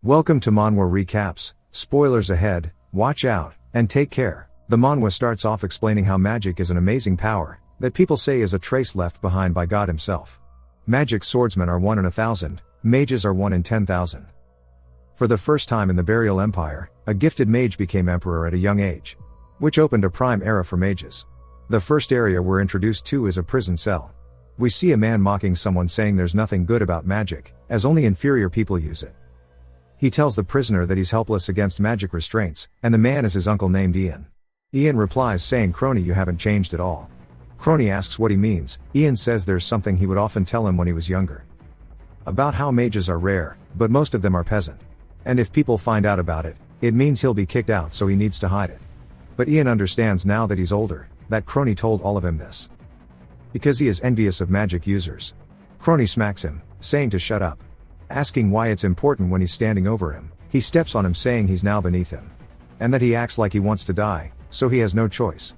Welcome to Manhwa Recaps, spoilers ahead, watch out, and take care. The manhwa starts off explaining how magic is an amazing power, that people say is a trace left behind by God himself. Magic swordsmen are 1 in 1,000, mages are 1 in 10,000. For the first time in the Burial Empire, a gifted mage became emperor at a young age, which opened a prime era for mages. The first area we're introduced to is a prison cell. We see a man mocking someone saying there's nothing good about magic, as only inferior people use it. He tells the prisoner that he's helpless against magic restraints, and the man is his uncle named Ian. Ian replies saying, "Crony, you haven't changed at all." Crony asks what he means. Ian says there's something he would often tell him when he was younger. About how mages are rare, but most of them are peasant. And if people find out about it, it means he'll be kicked out, so he needs to hide it. But Ian understands now that he's older, that Crony told all of him this because he is envious of magic users. Crony smacks him, saying to shut up. Asking why it's important when he's standing over him, he steps on him saying he's now beneath him. And that he acts like he wants to die, so he has no choice.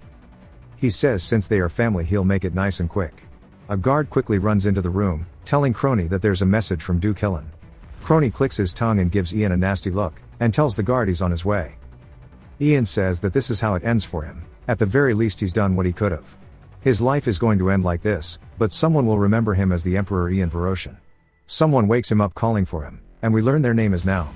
He says since they are family he'll make it nice and quick. A guard quickly runs into the room, telling Crony that there's a message from Duke Hillen. Crony clicks his tongue and gives Ian a nasty look, and tells the guard he's on his way. Ian says that this is how it ends for him, at the very least he's done what he could have. His life is going to end like this, but someone will remember him as the Emperor Ian Veroshin. Someone wakes him up calling for him, and we learn their name is Naum.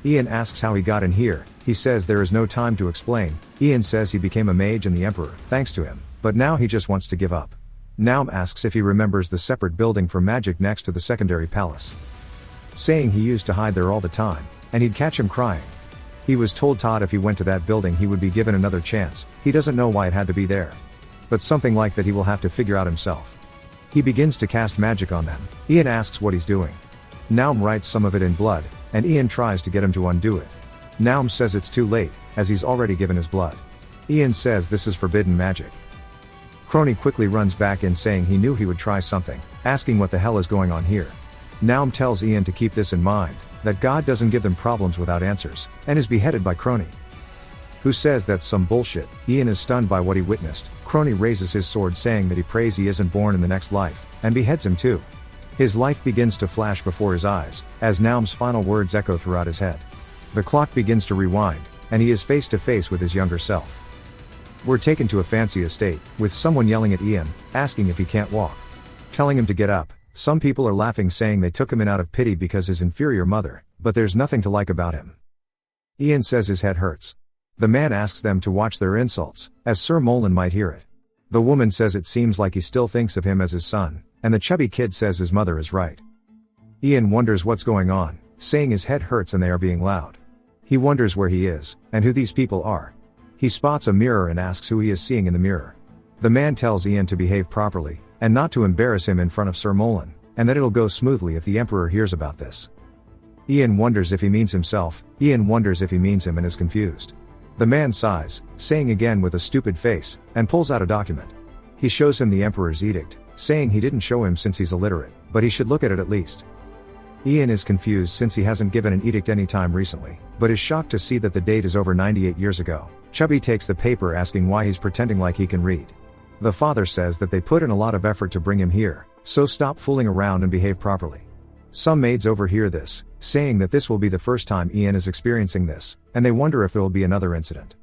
Ian asks how he got in here. He says there is no time to explain. Ian says he became a mage and the Emperor, thanks to him, but now he just wants to give up. Naum asks if he remembers the separate building for magic next to the secondary palace, saying he used to hide there all the time, and he'd catch him crying. He was told Todd if he went to that building he would be given another chance. He doesn't know why it had to be there, but something like that he will have to figure out himself. He begins to cast magic on them. Ian asks what he's doing. Naum writes some of it in blood, and Ian tries to get him to undo it. Naum says it's too late, as he's already given his blood. Ian says this is forbidden magic. Crony quickly runs back in saying he knew he would try something, asking what the hell is going on here. Naum tells Ian to keep this in mind, that God doesn't give them problems without answers, and is beheaded by Crony, who says that's some bullshit. Ian is stunned by what he witnessed. Crony raises his sword saying that he prays he isn't born in the next life, and beheads him too. His life begins to flash before his eyes, as Naum's final words echo throughout his head. The clock begins to rewind, and he is face to face with his younger self. We're taken to a fancy estate, with someone yelling at Ian, asking if he can't walk, telling him to get up. Some people are laughing saying they took him in out of pity because his inferior mother, but there's nothing to like about him. Ian says his head hurts. The man asks them to watch their insults, as Sir Molan might hear it. The woman says it seems like he still thinks of him as his son, and the chubby kid says his mother is right. Ian wonders what's going on, saying his head hurts and they are being loud. He wonders where he is, and who these people are. He spots a mirror and asks who he is seeing in the mirror. The man tells Ian to behave properly, and not to embarrass him in front of Sir Molan, and that it'll go smoothly if the Emperor hears about this. Ian wonders if he means himself. Ian wonders if he means him and is confused. The man sighs, saying again with a stupid face, and pulls out a document. He shows him the Emperor's edict, saying he didn't show him since he's illiterate, but he should look at it at least. Ian is confused since he hasn't given an edict any time recently, but is shocked to see that the date is over 98 years ago. Chubby takes the paper asking why he's pretending like he can read. The father says that they put in a lot of effort to bring him here, so stop fooling around and behave properly. Some maids overhear this, saying that this will be the first time Ian is experiencing this, and they wonder if there will be another incident.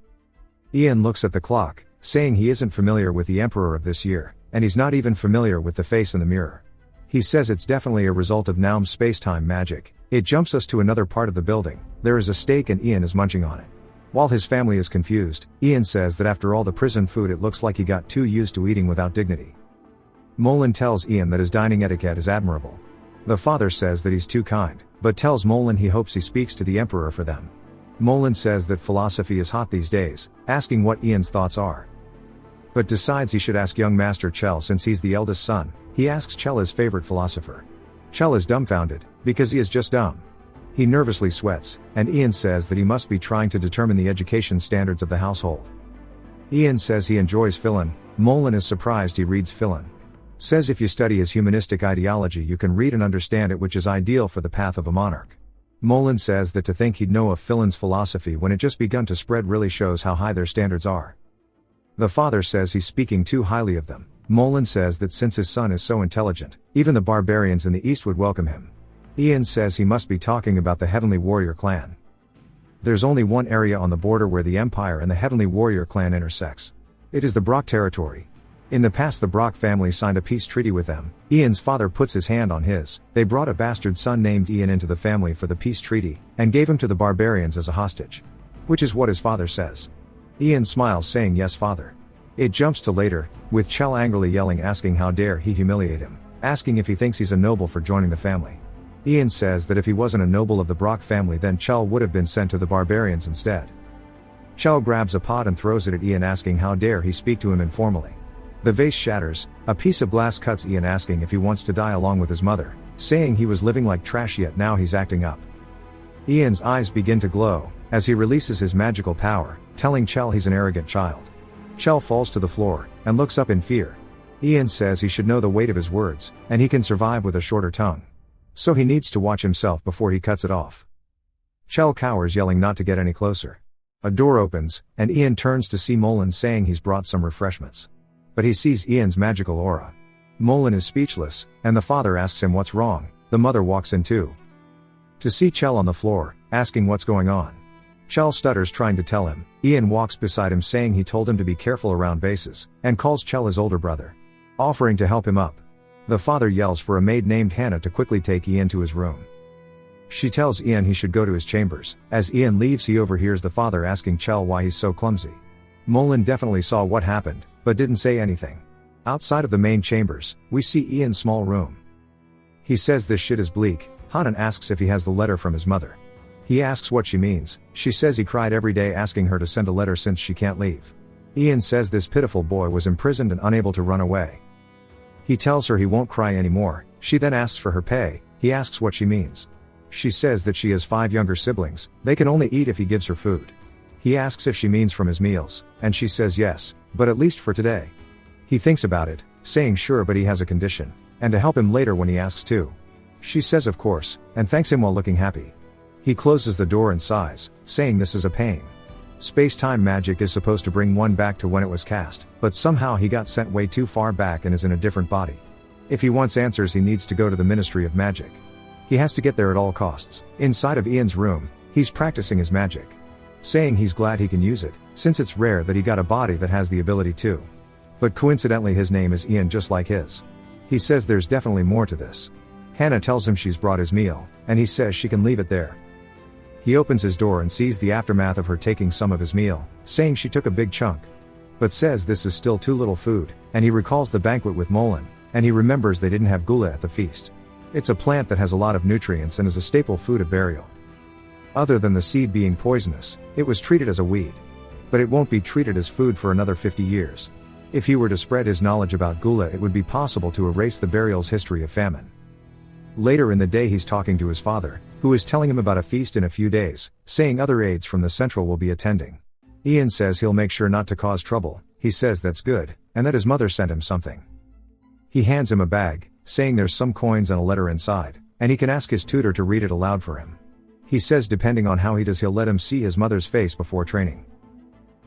Ian looks at the clock, saying he isn't familiar with the Emperor of this year, and he's not even familiar with the face in the mirror. He says it's definitely a result of Naum's space-time magic. It jumps us to another part of the building. There is a steak and Ian is munching on it. While his family is confused, Ian says that after all the prison food it looks like he got too used to eating without dignity. Molan tells Ian that his dining etiquette is admirable. The father says that he's too kind, but tells Molan he hopes he speaks to the Emperor for them. Molan says that philosophy is hot these days, asking what Ian's thoughts are, but decides he should ask young Master Chell since he's the eldest son. He asks Chell his favorite philosopher. Chell is dumbfounded, because he is just dumb. He nervously sweats, and Ian says that he must be trying to determine the education standards of the household. Ian says he enjoys Philin. Molan is surprised he reads Philin. Says if you study his humanistic ideology you can read and understand it, which is ideal for the path of a monarch. Molan says that to think he'd know of Philin's philosophy when it just begun to spread really shows how high their standards are. The father says he's speaking too highly of them. Molan says that since his son is so intelligent, even the barbarians in the East would welcome him. Ian says he must be talking about the Heavenly Warrior clan. There's only one area on the border where the Empire and the Heavenly Warrior clan intersects. It is the Brock territory. In the past the Brock family signed a peace treaty with them. Ian's father puts his hand on his. They brought a bastard son named Ian into the family for the peace treaty, and gave him to the barbarians as a hostage. Which is what his father says. Ian smiles saying yes father. It jumps to later, with Chell angrily yelling asking how dare he humiliate him, asking if he thinks he's a noble for joining the family. Ian says that if he wasn't a noble of the Brock family then Chell would have been sent to the barbarians instead. Chell grabs a pot and throws it at Ian asking how dare he speak to him informally. The vase shatters, a piece of glass cuts Ian asking if he wants to die along with his mother, saying he was living like trash yet now he's acting up. Ian's eyes begin to glow, as he releases his magical power, telling Chell he's an arrogant child. Chell falls to the floor, and looks up in fear. Ian says he should know the weight of his words, and he can survive with a shorter tongue. So he needs to watch himself before he cuts it off. Chell cowers yelling not to get any closer. A door opens, and Ian turns to see Molan saying he's brought some refreshments. But he sees Ian's magical aura. Molan is speechless, and the father asks him what's wrong. The mother walks in too. To see Chell on the floor, asking what's going on. Chell stutters trying to tell him. Ian walks beside him saying he told him to be careful around vases, and calls Chell his older brother, offering to help him up. The father yells for a maid named Hannah to quickly take Ian to his room. She tells Ian he should go to his chambers. As Ian leaves he overhears the father asking Chell why he's so clumsy. Molan definitely saw what happened, but didn't say anything. Outside of the main chambers, we see Ian's small room. He says this shit is bleak. Hanan asks if he has the letter from his mother. He asks what she means. She says he cried every day asking her to send a letter since she can't leave. Ian says this pitiful boy was imprisoned and unable to run away. He tells her he won't cry anymore. She then asks for her pay. He asks what she means. She says that she has 5 younger siblings. They can only eat if he gives her food. He asks if she means from his meals, and she says yes, but at least for today. He thinks about it, saying sure but he has a condition, and to help him later when he asks too. She says of course, and thanks him while looking happy. He closes the door and sighs, saying this is a pain. Space-time magic is supposed to bring one back to when it was cast, but somehow he got sent way too far back and is in a different body. If he wants answers he needs to go to the Ministry of Magic. He has to get there at all costs. Inside of Ian's room, he's practicing his magic. Saying he's glad he can use it, since it's rare that he got a body that has the ability to. But coincidentally his name is Ian just like his. He says there's definitely more to this. Hannah tells him she's brought his meal, and he says she can leave it there. He opens his door and sees the aftermath of her taking some of his meal, saying she took a big chunk. But says this is still too little food, and he recalls the banquet with Molan, and he remembers they didn't have gula at the feast. It's a plant that has a lot of nutrients and is a staple food of burial. Other than the seed being poisonous, it was treated as a weed. But it won't be treated as food for another 50 years. If he were to spread his knowledge about gula it would be possible to erase the burial's history of famine. Later in the day he's talking to his father, who is telling him about a feast in a few days, saying other aides from the Central will be attending. Ian says he'll make sure not to cause trouble. He says that's good, and that his mother sent him something. He hands him a bag, saying there's some coins and a letter inside, and he can ask his tutor to read it aloud for him. He says depending on how he does he'll let him see his mother's face before training.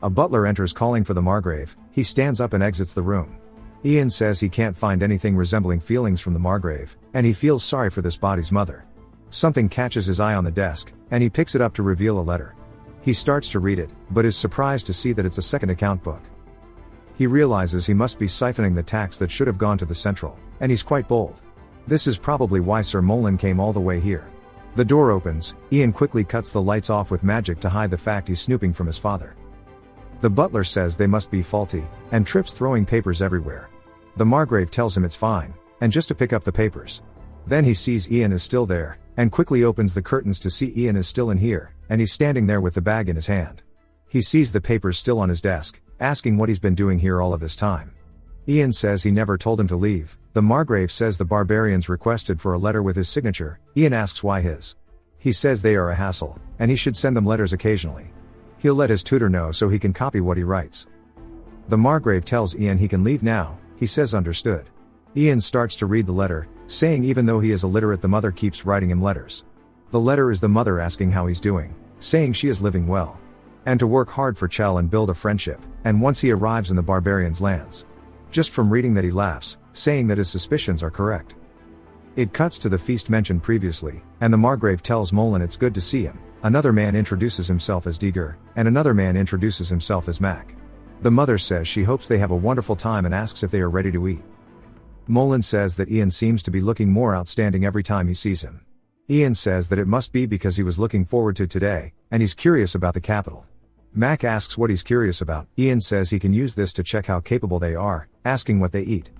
A butler enters calling for the Margrave. He stands up and exits the room. Ian says he can't find anything resembling feelings from the Margrave, and he feels sorry for this body's mother. Something catches his eye on the desk, and he picks it up to reveal a letter. He starts to read it, but is surprised to see that it's a second account book. He realizes he must be siphoning the tax that should have gone to the Central, and he's quite bold. This is probably why Sir Molan came all the way here. The door opens. Ian quickly cuts the lights off with magic to hide the fact he's snooping from his father. The butler says they must be faulty, and trips throwing papers everywhere. The Margrave tells him it's fine, and just to pick up the papers. Then he sees Ian is still there, and quickly opens the curtains to see Ian is still in here, and he's standing there with the bag in his hand. He sees the papers still on his desk, asking what he's been doing here all of this time. Ian says he never told him to leave. The Margrave says the barbarians requested for a letter with his signature. Ian asks why his. He says they are a hassle, and he should send them letters occasionally. He'll let his tutor know so he can copy what he writes. The Margrave tells Ian he can leave now. He says understood. Ian starts to read the letter, saying even though he is illiterate the mother keeps writing him letters. The letter is the mother asking how he's doing, saying she is living well. And to work hard for Chell and build a friendship, and once he arrives in the barbarians' lands. Just from reading that he laughs, saying that his suspicions are correct. It cuts to the feast mentioned previously, and the Margrave tells Molen it's good to see him. Another man introduces himself as Digger, and another man introduces himself as Mac. The mother says she hopes they have a wonderful time and asks if they are ready to eat. Molen says that Ian seems to be looking more outstanding every time he sees him. Ian says that it must be because he was looking forward to today, and he's curious about the capital. Mac asks what he's curious about. Ian says he can use this to check how capable they are, asking what they eat.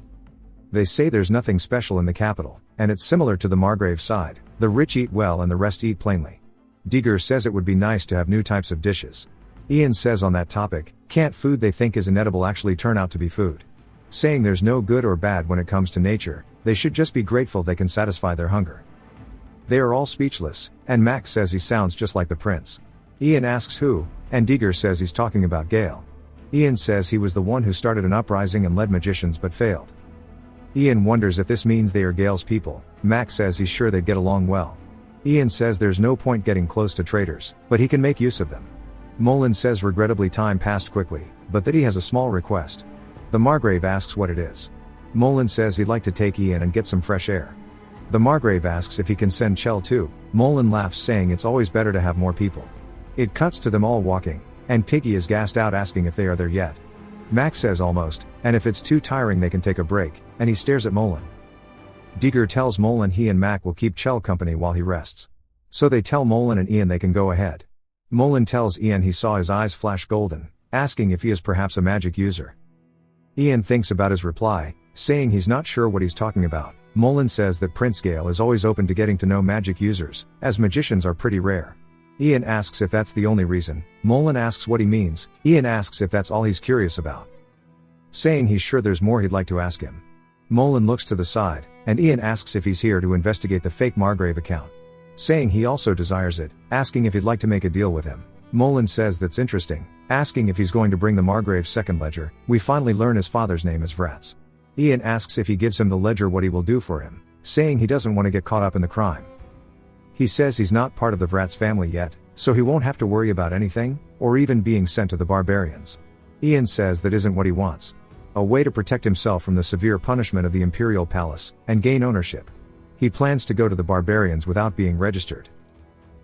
They say there's nothing special in the capital, and it's similar to the Margrave side. The rich eat well and the rest eat plainly. Digger says it would be nice to have new types of dishes. Ian says on that topic, can't food they think is inedible actually turn out to be food? Saying there's no good or bad when it comes to nature, they should just be grateful they can satisfy their hunger. They are all speechless, and Max says he sounds just like the prince. Ian asks who, and Digger says he's talking about Gale. Ian says he was the one who started an uprising and led magicians but failed. Ian wonders if this means they are Gale's people. Max says he's sure they'd get along well. Ian says there's no point getting close to traitors, but he can make use of them. Molen says regrettably time passed quickly, but that he has a small request. The Margrave asks what it is. Molen says he'd like to take Ian and get some fresh air. The Margrave asks if he can send Chell too. Molen laughs saying it's always better to have more people. It cuts to them all walking, and Piggy is gassed out asking if they are there yet. Max says almost, and if it's too tiring they can take a break, and he stares at Molen. Digger tells Molen he and Mac will keep Chell company while he rests. So they tell Molen and Ian they can go ahead. Molen tells Ian he saw his eyes flash golden, asking if he is perhaps a magic user. Ian thinks about his reply, saying he's not sure what he's talking about. Molen says that Prince Gale is always open to getting to know magic users, as magicians are pretty rare. Ian asks if that's the only reason. Molen asks what he means. Ian asks if that's all he's curious about, saying he's sure there's more he'd like to ask him. Molen looks to the side, and Ian asks if he's here to investigate the fake Margrave account, saying he also desires it, asking if he'd like to make a deal with him. Molen says that's interesting, asking if he's going to bring the Margrave's second ledger. We finally learn his father's name is Vrats. Ian asks if he gives him the ledger what he will do for him, saying he doesn't want to get caught up in the crime. He says he's not part of the Vrats family yet, so he won't have to worry about anything, or even being sent to the barbarians. Ian says that isn't what he wants. A way to protect himself from the severe punishment of the Imperial Palace, and gain ownership. He plans to go to the barbarians without being registered.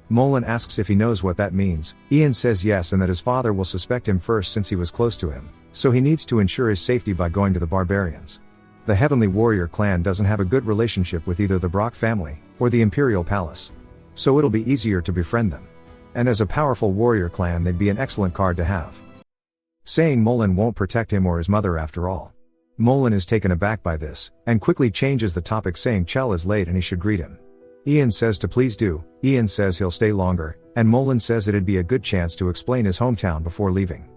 Molen asks if he knows what that means. Ian says yes and that his father will suspect him first since he was close to him, so he needs to ensure his safety by going to the barbarians. The Heavenly Warrior clan doesn't have a good relationship with either the Brock family, or the Imperial Palace. So it'll be easier to befriend them. And as a powerful warrior clan they'd be an excellent card to have. Saying Molen won't protect him or his mother after all. Molen is taken aback by this, and quickly changes the topic saying Chell is late and he should greet him. Ian says to please do. Ian says he'll stay longer, and Molen says it'd be a good chance to explain his hometown before leaving.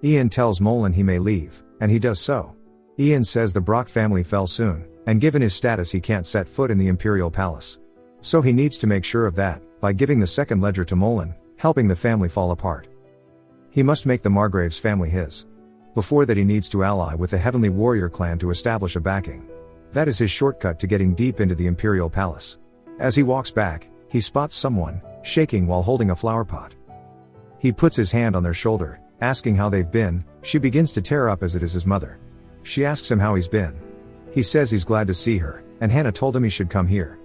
Ian tells Molen he may leave, and he does so. Ian says the Brock family fell soon, and given his status he can't set foot in the Imperial Palace. So he needs to make sure of that, by giving the second ledger to Molen, helping the family fall apart. He must make the Margraves family his. Before that he needs to ally with the Heavenly Warrior clan to establish a backing. That is his shortcut to getting deep into the Imperial Palace. As he walks back, he spots someone, shaking while holding a flower pot. He puts his hand on their shoulder, asking how they've been. She begins to tear up as it is his mother. She asks him how he's been. He says he's glad to see her, and Hannah told him he should come here.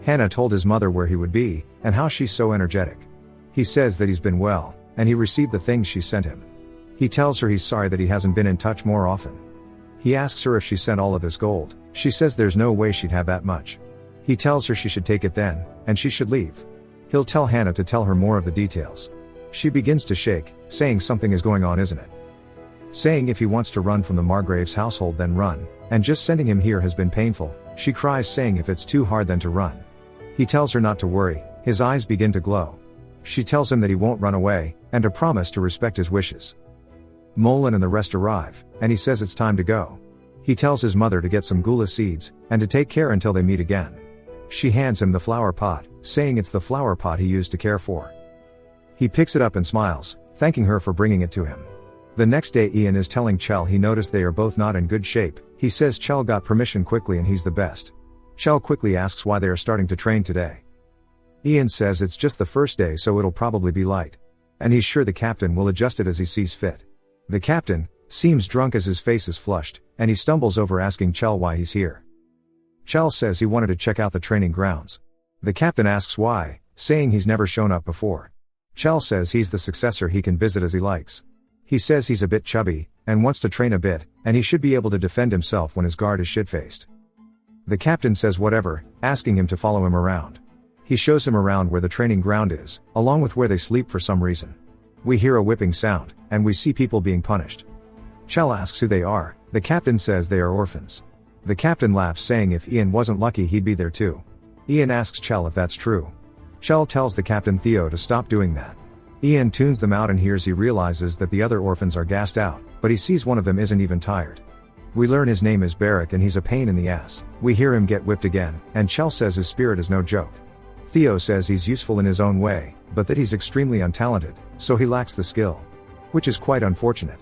Hannah told his mother where he would be, and how she's so energetic. He says that he's been well, and he received the things she sent him. He tells her he's sorry that he hasn't been in touch more often. He asks her if she sent all of this gold. She says there's no way she'd have that much. He tells her she should take it then, and she should leave. He'll tell Hannah to tell her more of the details. She begins to shake, saying something is going on, isn't it? Saying if he wants to run from the Margraves household then run, and just sending him here has been painful. She cries saying if it's too hard then to run. He tells her not to worry, his eyes begin to glow. She tells him that he won't run away, and to promise to respect his wishes. Molen and the rest arrive, and he says it's time to go. He tells his mother to get some gula seeds, and to take care until they meet again. She hands him the flower pot, saying it's the flower pot he used to care for. He picks it up and smiles, thanking her for bringing it to him. The next day Ian is telling Chell he noticed they are both not in good shape. He says Chell got permission quickly and he's the best. Chell quickly asks why they are starting to train today. Ian says it's just the first day so it'll probably be light. And he's sure the captain will adjust it as he sees fit. The captain seems drunk as his face is flushed, and he stumbles over asking Chell why he's here. Chell says he wanted to check out the training grounds. The captain asks why, saying he's never shown up before. Chell says he's the successor, he can visit as he likes. He says he's a bit chubby, and wants to train a bit, and he should be able to defend himself when his guard is shit-faced. The captain says whatever, asking him to follow him around. He shows him around where the training ground is, along with where they sleep for some reason. We hear a whipping sound, and we see people being punished. Chell asks who they are. The captain says they are orphans. The captain laughs, saying if Ian wasn't lucky he'd be there too. Ian asks Chell if that's true. Chell tells the captain Theo to stop doing that. Ian tunes them out and he realizes that the other orphans are gassed out, but he sees one of them isn't even tired. We learn his name is Barrack and he's a pain in the ass. We hear him get whipped again, and Chell says his spirit is no joke. Theo says he's useful in his own way, but that he's extremely untalented, so he lacks the skill. Which is quite unfortunate.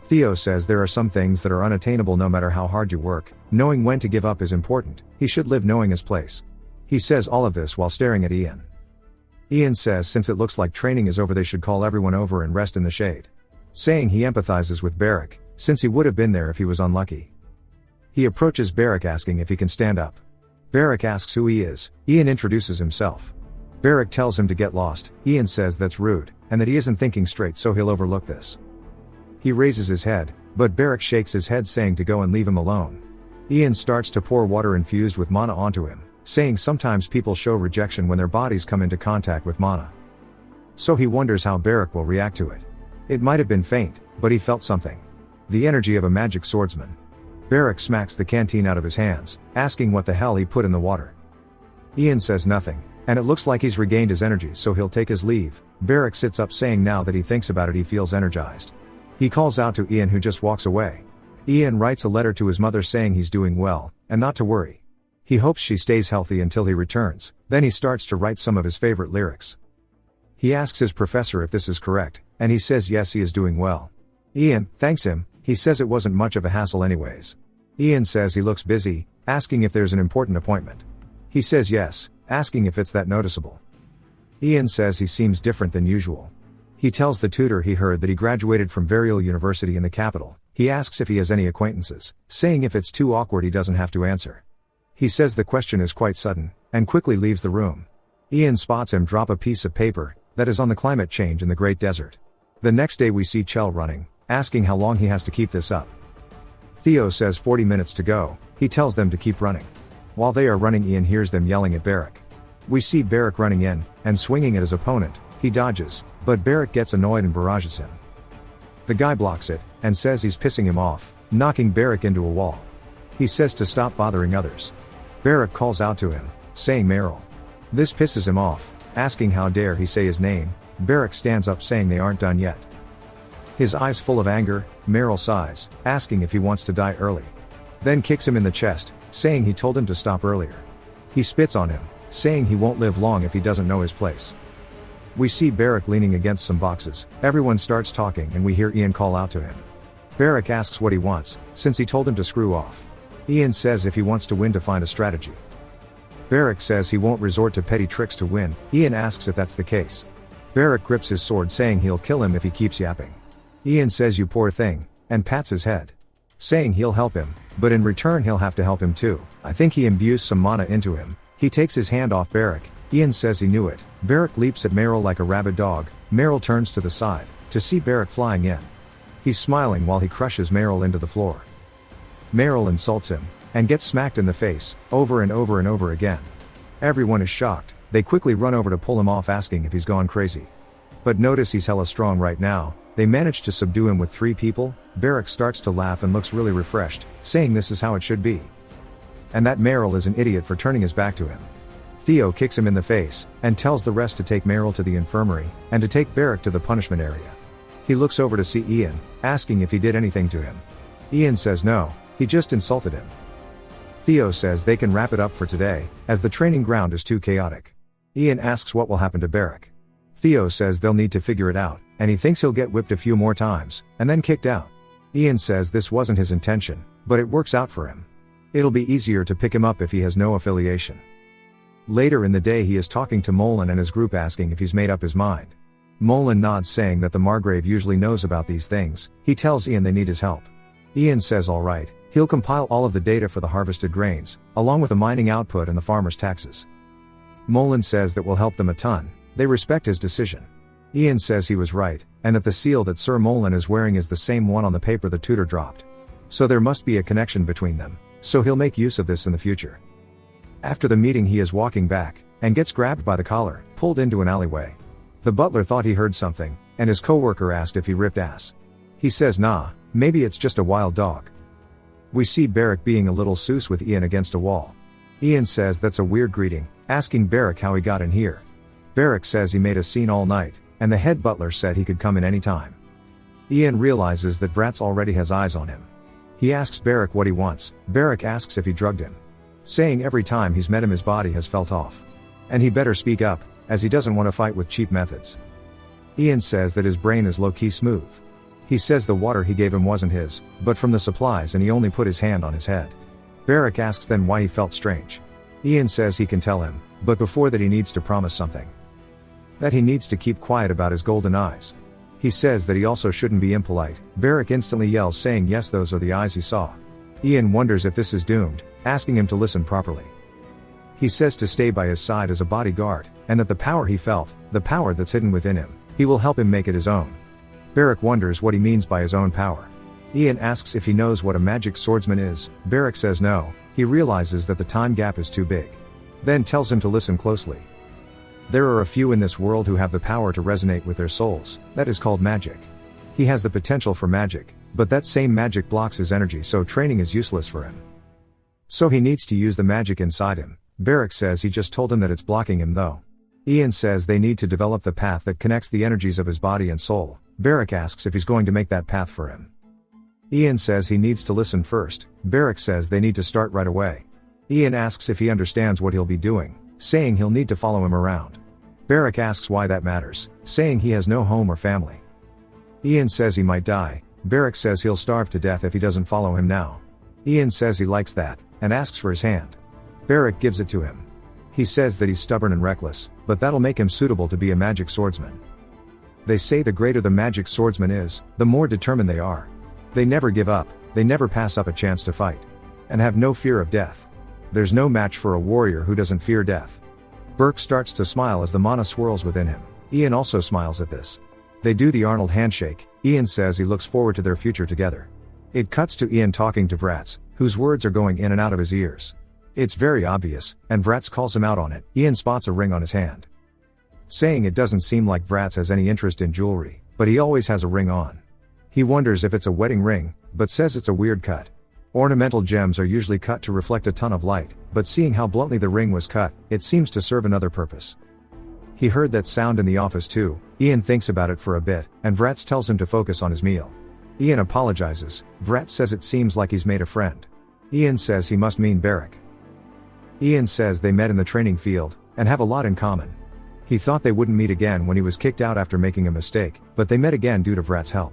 Theo says there are some things that are unattainable no matter how hard you work. Knowing when to give up is important. He should live knowing his place. He says all of this while staring at Ian. Ian says since it looks like training is over they should call everyone over and rest in the shade. Saying he empathizes with Barrack, since he would have been there if he was unlucky. He approaches Barrack asking if he can stand up. Barrack asks who he is. Ian introduces himself. Barrack tells him to get lost. Ian says that's rude, and that he isn't thinking straight so he'll overlook this. He raises his head, but Barrack shakes his head saying to go and leave him alone. Ian starts to pour water infused with mana onto him, saying sometimes people show rejection when their bodies come into contact with mana. So he wonders how Barrack will react to it. It might have been faint, but he felt something. The energy of a magic swordsman. Barrack smacks the canteen out of his hands, asking what the hell he put in the water. Ian says nothing, and it looks like he's regained his energy so he'll take his leave. Barrack sits up saying now that he thinks about it he feels energized. He calls out to Ian who just walks away. Ian writes a letter to his mother saying he's doing well, and not to worry. He hopes she stays healthy until he returns, then he starts to write some of his favorite lyrics. He asks his professor if this is correct, and he says yes he is doing well. Ian thanks him, he says it wasn't much of a hassle anyways. Ian says he looks busy, asking if there's an important appointment. He says yes, asking if it's that noticeable. Ian says he seems different than usual. He tells the tutor he heard that he graduated from Varial University in the capital. He asks if he has any acquaintances, saying if it's too awkward he doesn't have to answer. He says the question is quite sudden, and quickly leaves the room. Ian spots him drop a piece of paper that is on the climate change in the Great Desert. The next day we see Chell running, asking how long he has to keep this up. Theo says 40 minutes to go. He tells them to keep running. While they are running Ian hears them yelling at Barrack. We see Barrack running in, and swinging at his opponent. He dodges, but Barrack gets annoyed and barrages him. The guy blocks it, and says he's pissing him off, knocking Barrack into a wall. He says to stop bothering others. Barrack calls out to him, saying Meryl. This pisses him off, asking how dare he say his name. Barrack stands up saying they aren't done yet. His eyes full of anger, Meryl sighs, asking if he wants to die early. Then kicks him in the chest, saying he told him to stop earlier. He spits on him, saying he won't live long if he doesn't know his place. We see Barrack leaning against some boxes. Everyone starts talking and we hear Ian call out to him. Barrack asks what he wants, since he told him to screw off. Ian says if he wants to win to find a strategy. Barrack says he won't resort to petty tricks to win. Ian asks if that's the case. Barrack grips his sword saying he'll kill him if he keeps yapping. Ian says you poor thing, and pats his head. Saying he'll help him, but in return he'll have to help him too. I think he imbues some mana into him. He takes his hand off Barrack. Ian says he knew it. Barrack leaps at Meryl like a rabid dog. Meryl turns to the side, to see Barrack flying in. He's smiling while he crushes Meryl into the floor. Meryl insults him, and gets smacked in the face, over and over and over again. Everyone is shocked. They quickly run over to pull him off asking if he's gone crazy. But notice he's hella strong right now. They managed to subdue him with 3 people. Barrack starts to laugh and looks really refreshed, saying this is how it should be. And that Meryl is an idiot for turning his back to him. Theo kicks him in the face, and tells the rest to take Meryl to the infirmary, and to take Barrack to the punishment area. He looks over to see Ian, asking if he did anything to him. Ian says no, he just insulted him. Theo says they can wrap it up for today, as the training ground is too chaotic. Ian asks what will happen to Barrack. Theo says they'll need to figure it out, and he thinks he'll get whipped a few more times, and then kicked out. Ian says this wasn't his intention, but it works out for him. It'll be easier to pick him up if he has no affiliation. Later in the day he is talking to Molan and his group asking if he's made up his mind. Molan nods saying that the Margrave usually knows about these things. He tells Ian they need his help. Ian says alright, He'll compile all of the data for the harvested grains, along with the mining output and the farmer's taxes. Molan says that will help them a ton. They respect his decision. Ian says he was right, and that the seal that Sir Molan is wearing is the same one on the paper the tutor dropped. So there must be a connection between them, so he'll make use of this in the future. After the meeting he is walking back, and gets grabbed by the collar, pulled into an alleyway. The butler thought he heard something, and his co-worker asked if he ripped ass. He says nah, maybe it's just a wild dog. We see Beric being a little Seuss with Ian against a wall. Ian says that's a weird greeting, asking Beric how he got in here. Beric says he made a scene all night, and the head butler said he could come in any time. Ian realizes that Vratz already has eyes on him. He asks Beric what he wants. Beric asks if he drugged him, saying every time he's met him his body has felt off. And he better speak up, as he doesn't want to fight with cheap methods. Ian says that his brain is low-key smooth. He says the water he gave him wasn't his, but from the supplies, and he only put his hand on his head. Beric asks then why he felt strange. Ian says he can tell him, but before that he needs to promise something. That he needs to keep quiet about his golden eyes. He says that he also shouldn't be impolite. Beric instantly yells saying yes, those are the eyes he saw. Ian wonders if this is doomed, asking him to listen properly. He says to stay by his side as a bodyguard, and that the power he felt, the power that's hidden within him, he will help him make it his own. Beric wonders what he means by his own power. Ian asks if he knows what a magic swordsman is. Beric says no. He realizes that the time gap is too big. Then tells him to listen closely. There are a few in this world who have the power to resonate with their souls, that is called magic. He has the potential for magic, but that same magic blocks his energy, so training is useless for him. So he needs to use the magic inside him. Beric says he just told him that it's blocking him though. Ian says they need to develop the path that connects the energies of his body and soul. Beric asks if he's going to make that path for him. Ian says he needs to listen first. Beric says they need to start right away. Ian asks if he understands what he'll be doing, saying he'll need to follow him around. Beric asks why that matters, saying he has no home or family. Ian says he might die. Beric says he'll starve to death if he doesn't follow him now. Ian says he likes that, and asks for his hand. Beric gives it to him. He says that he's stubborn and reckless, but that'll make him suitable to be a magic swordsman. They say the greater the magic swordsman is, the more determined they are. They never give up, they never pass up a chance to fight. And have no fear of death. There's no match for a warrior who doesn't fear death. Burke starts to smile as the mana swirls within him. Ian also smiles at this. They do the Arnold handshake. Ian says he looks forward to their future together. It cuts to Ian talking to Vratz, whose words are going in and out of his ears. It's very obvious, and Vratz calls him out on it. Ian spots a ring on his hand, saying it doesn't seem like Vratz has any interest in jewelry, but he always has a ring on. He wonders if it's a wedding ring, but says it's a weird cut. Ornamental gems are usually cut to reflect a ton of light, but seeing how bluntly the ring was cut, it seems to serve another purpose. He heard that sound in the office too. Ian thinks about it for a bit, and Vratz tells him to focus on his meal. Ian apologizes. Vratz says it seems like he's made a friend. Ian says he must mean Beric. Ian says they met in the training field, and have a lot in common. He thought they wouldn't meet again when he was kicked out after making a mistake, but they met again due to Vratz's help.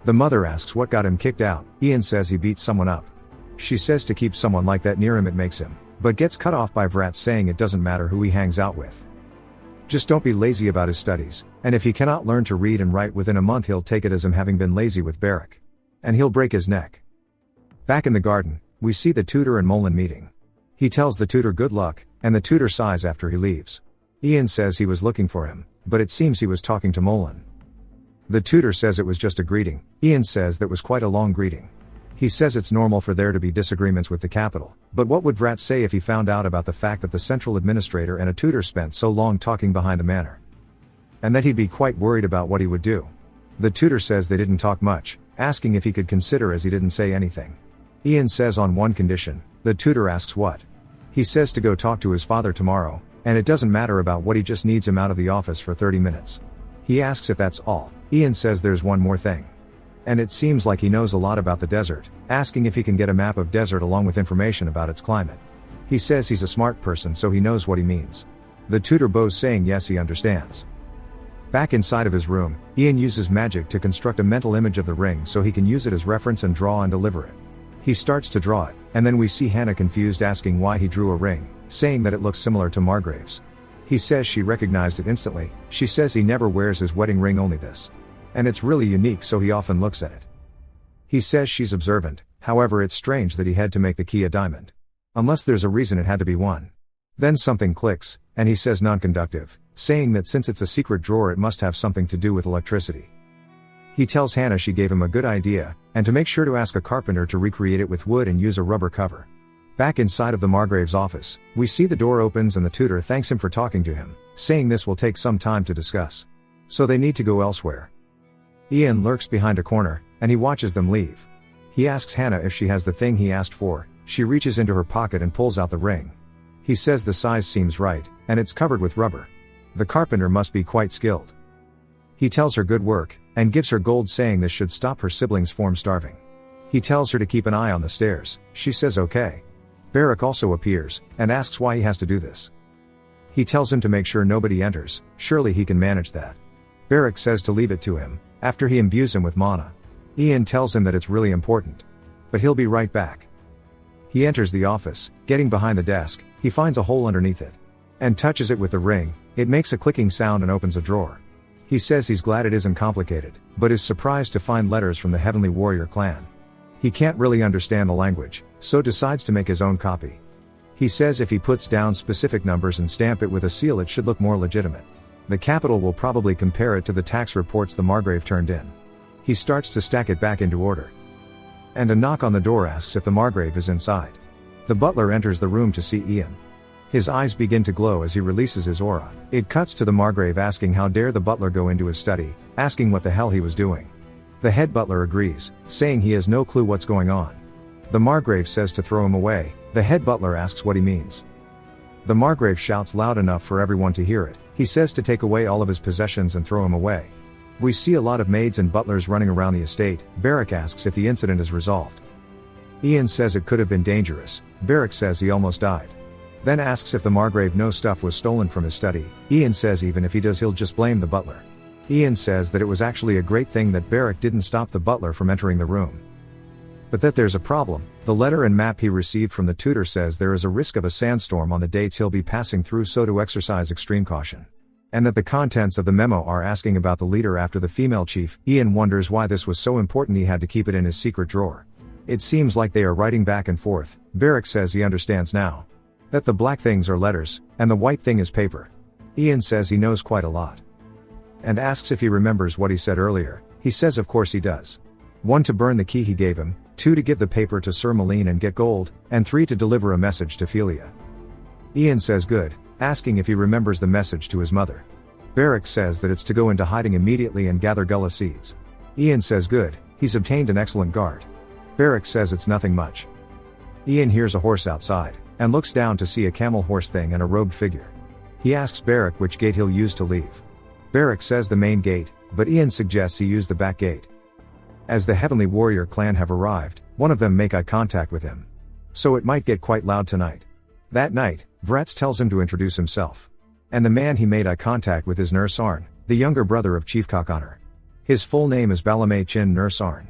The mother asks what got him kicked out. Ian says he beat someone up. She says to keep someone like that near him it makes him, but gets cut off by Vratz saying it doesn't matter who he hangs out with. Just don't be lazy about his studies, and if he cannot learn to read and write within a month he'll take it as him having been lazy with Beric. And he'll break his neck. Back in the garden, we see the tutor and Molan meeting. He tells the tutor good luck, and the tutor sighs after he leaves. Ian says he was looking for him, but it seems he was talking to Molan. The tutor says it was just a greeting. Ian says that was quite a long greeting. He says it's normal for there to be disagreements with the capital, but what would Vratz say if he found out about the fact that the central administrator and a tutor spent so long talking behind the manor? And that he'd be quite worried about what he would do. The tutor says they didn't talk much, asking if he could consider as he didn't say anything. Ian says on one condition. The tutor asks what? He says to go talk to his father tomorrow, and it doesn't matter about what, he just needs him out of the office for 30 minutes. He asks if that's all. Ian says there's one more thing. And it seems like he knows a lot about the desert, asking if he can get a map of desert along with information about its climate. He says he's a smart person so he knows what he means. The tutor bows saying yes he understands. Back inside of his room, Ian uses magic to construct a mental image of the ring so he can use it as reference and draw and deliver it. He starts to draw it, and then we see Hannah confused asking why he drew a ring, saying that it looks similar to Margraves. He says she recognized it instantly. She says he never wears his wedding ring, only this. And it's really unique so he often looks at it. He says she's observant. However, it's strange that he had to make the key a diamond. Unless there's a reason it had to be one. Then something clicks, and he says non-conductive, saying that since it's a secret drawer it must have something to do with electricity. He tells Hannah she gave him a good idea, and to make sure to ask a carpenter to recreate it with wood and use a rubber cover. Back inside of the Margraves' office, we see the door opens and the tutor thanks him for talking to him, saying this will take some time to discuss. So they need to go elsewhere. Ian lurks behind a corner, and he watches them leave. He asks Hannah if she has the thing he asked for. She reaches into her pocket and pulls out the ring. He says the size seems right, and it's covered with rubber. The carpenter must be quite skilled. He tells her good work, and gives her gold, saying this should stop her siblings from starving. He tells her to keep an eye on the stairs. She says okay. Barak also appears, and asks why he has to do this. He tells him to make sure nobody enters, surely he can manage that. Barak says to leave it to him, after he imbues him with mana. Ian tells him that it's really important. But he'll be right back. He enters the office, getting behind the desk, he finds a hole underneath it. And touches it with the ring, it makes a clicking sound and opens a drawer. He says he's glad it isn't complicated, but is surprised to find letters from the Heavenly Warrior clan. He can't really understand the language, so decides to make his own copy. He says if he puts down specific numbers and stamp it with a seal it should look more legitimate. The capital will probably compare it to the tax reports the Margrave turned in. He starts to stack it back into order. And a knock on the door asks if the Margrave is inside. The butler enters the room to see Ian. His eyes begin to glow as he releases his aura. It cuts to the Margrave asking how dare the butler go into his study, asking what the hell he was doing. The head butler agrees, saying he has no clue what's going on. The Margrave says to throw him away. The head butler asks what he means. The Margrave shouts loud enough for everyone to hear it. He says to take away all of his possessions and throw him away. We see a lot of maids and butlers running around the estate. Barak asks if the incident is resolved. Ian says it could have been dangerous. Barak says he almost died. Then asks if the Margrave knows stuff was stolen from his study. Ian says even if he does he'll just blame the butler. Ian says that it was actually a great thing that Barak didn't stop the butler from entering the room. But that there's a problem. The letter and map he received from the tutor says there is a risk of a sandstorm on the dates he'll be passing through, so to exercise extreme caution. And that the contents of the memo are asking about the leader after the female chief. Ian wonders why this was so important he had to keep it in his secret drawer. It seems like they are writing back and forth. Barak says he understands now. That the black things are letters, and the white thing is paper. Ian says he knows quite a lot. And asks if he remembers what he said earlier. He says of course he does. 1 to burn the key he gave him, 2 to give the paper to Sir Malene and get gold, and 3 to deliver a message to Philia. Ian says good, asking if he remembers the message to his mother. Barak says that it's to go into hiding immediately and gather gullah seeds. Ian says good, he's obtained an excellent guard. Barak says it's nothing much. Ian hears a horse outside, and looks down to see a camel horse thing and a robed figure. He asks Barak which gate he'll use to leave. Barak says the main gate, but Ian suggests he use the back gate. As the Heavenly Warrior clan have arrived, one of them make eye contact with him. So it might get quite loud tonight. That night, Vrats tells him to introduce himself. And the man he made eye contact with is Nur Sarn, the younger brother of Chief Kakonar. His full name is Balamay Chin Nur Sarn.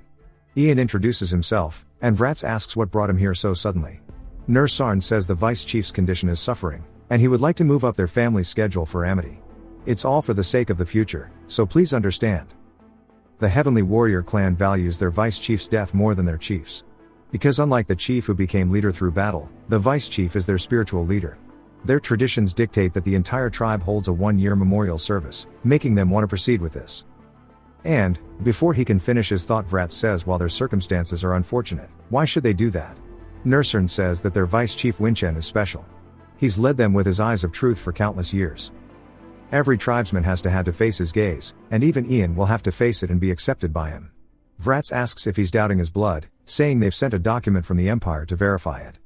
Ian introduces himself, and Vrats asks what brought him here so suddenly. Nur Sarn says the vice chief's condition is suffering, and he would like to move up their family's schedule for amity. It's all for the sake of the future, so please understand. The Heavenly Warrior clan values their vice chief's death more than their chief's. Because unlike the chief who became leader through battle, the vice chief is their spiritual leader. Their traditions dictate that the entire tribe holds a 1-year memorial service, making them want to proceed with this. And, before he can finish his thought, Vrats says while their circumstances are unfortunate, why should they do that? Nursern says that their vice chief Winchen is special. He's led them with his eyes of truth for countless years. Every tribesman has had to face his gaze, and even Ian will have to face it and be accepted by him. Vrats asks if he's doubting his blood, saying they've sent a document from the Empire to verify it.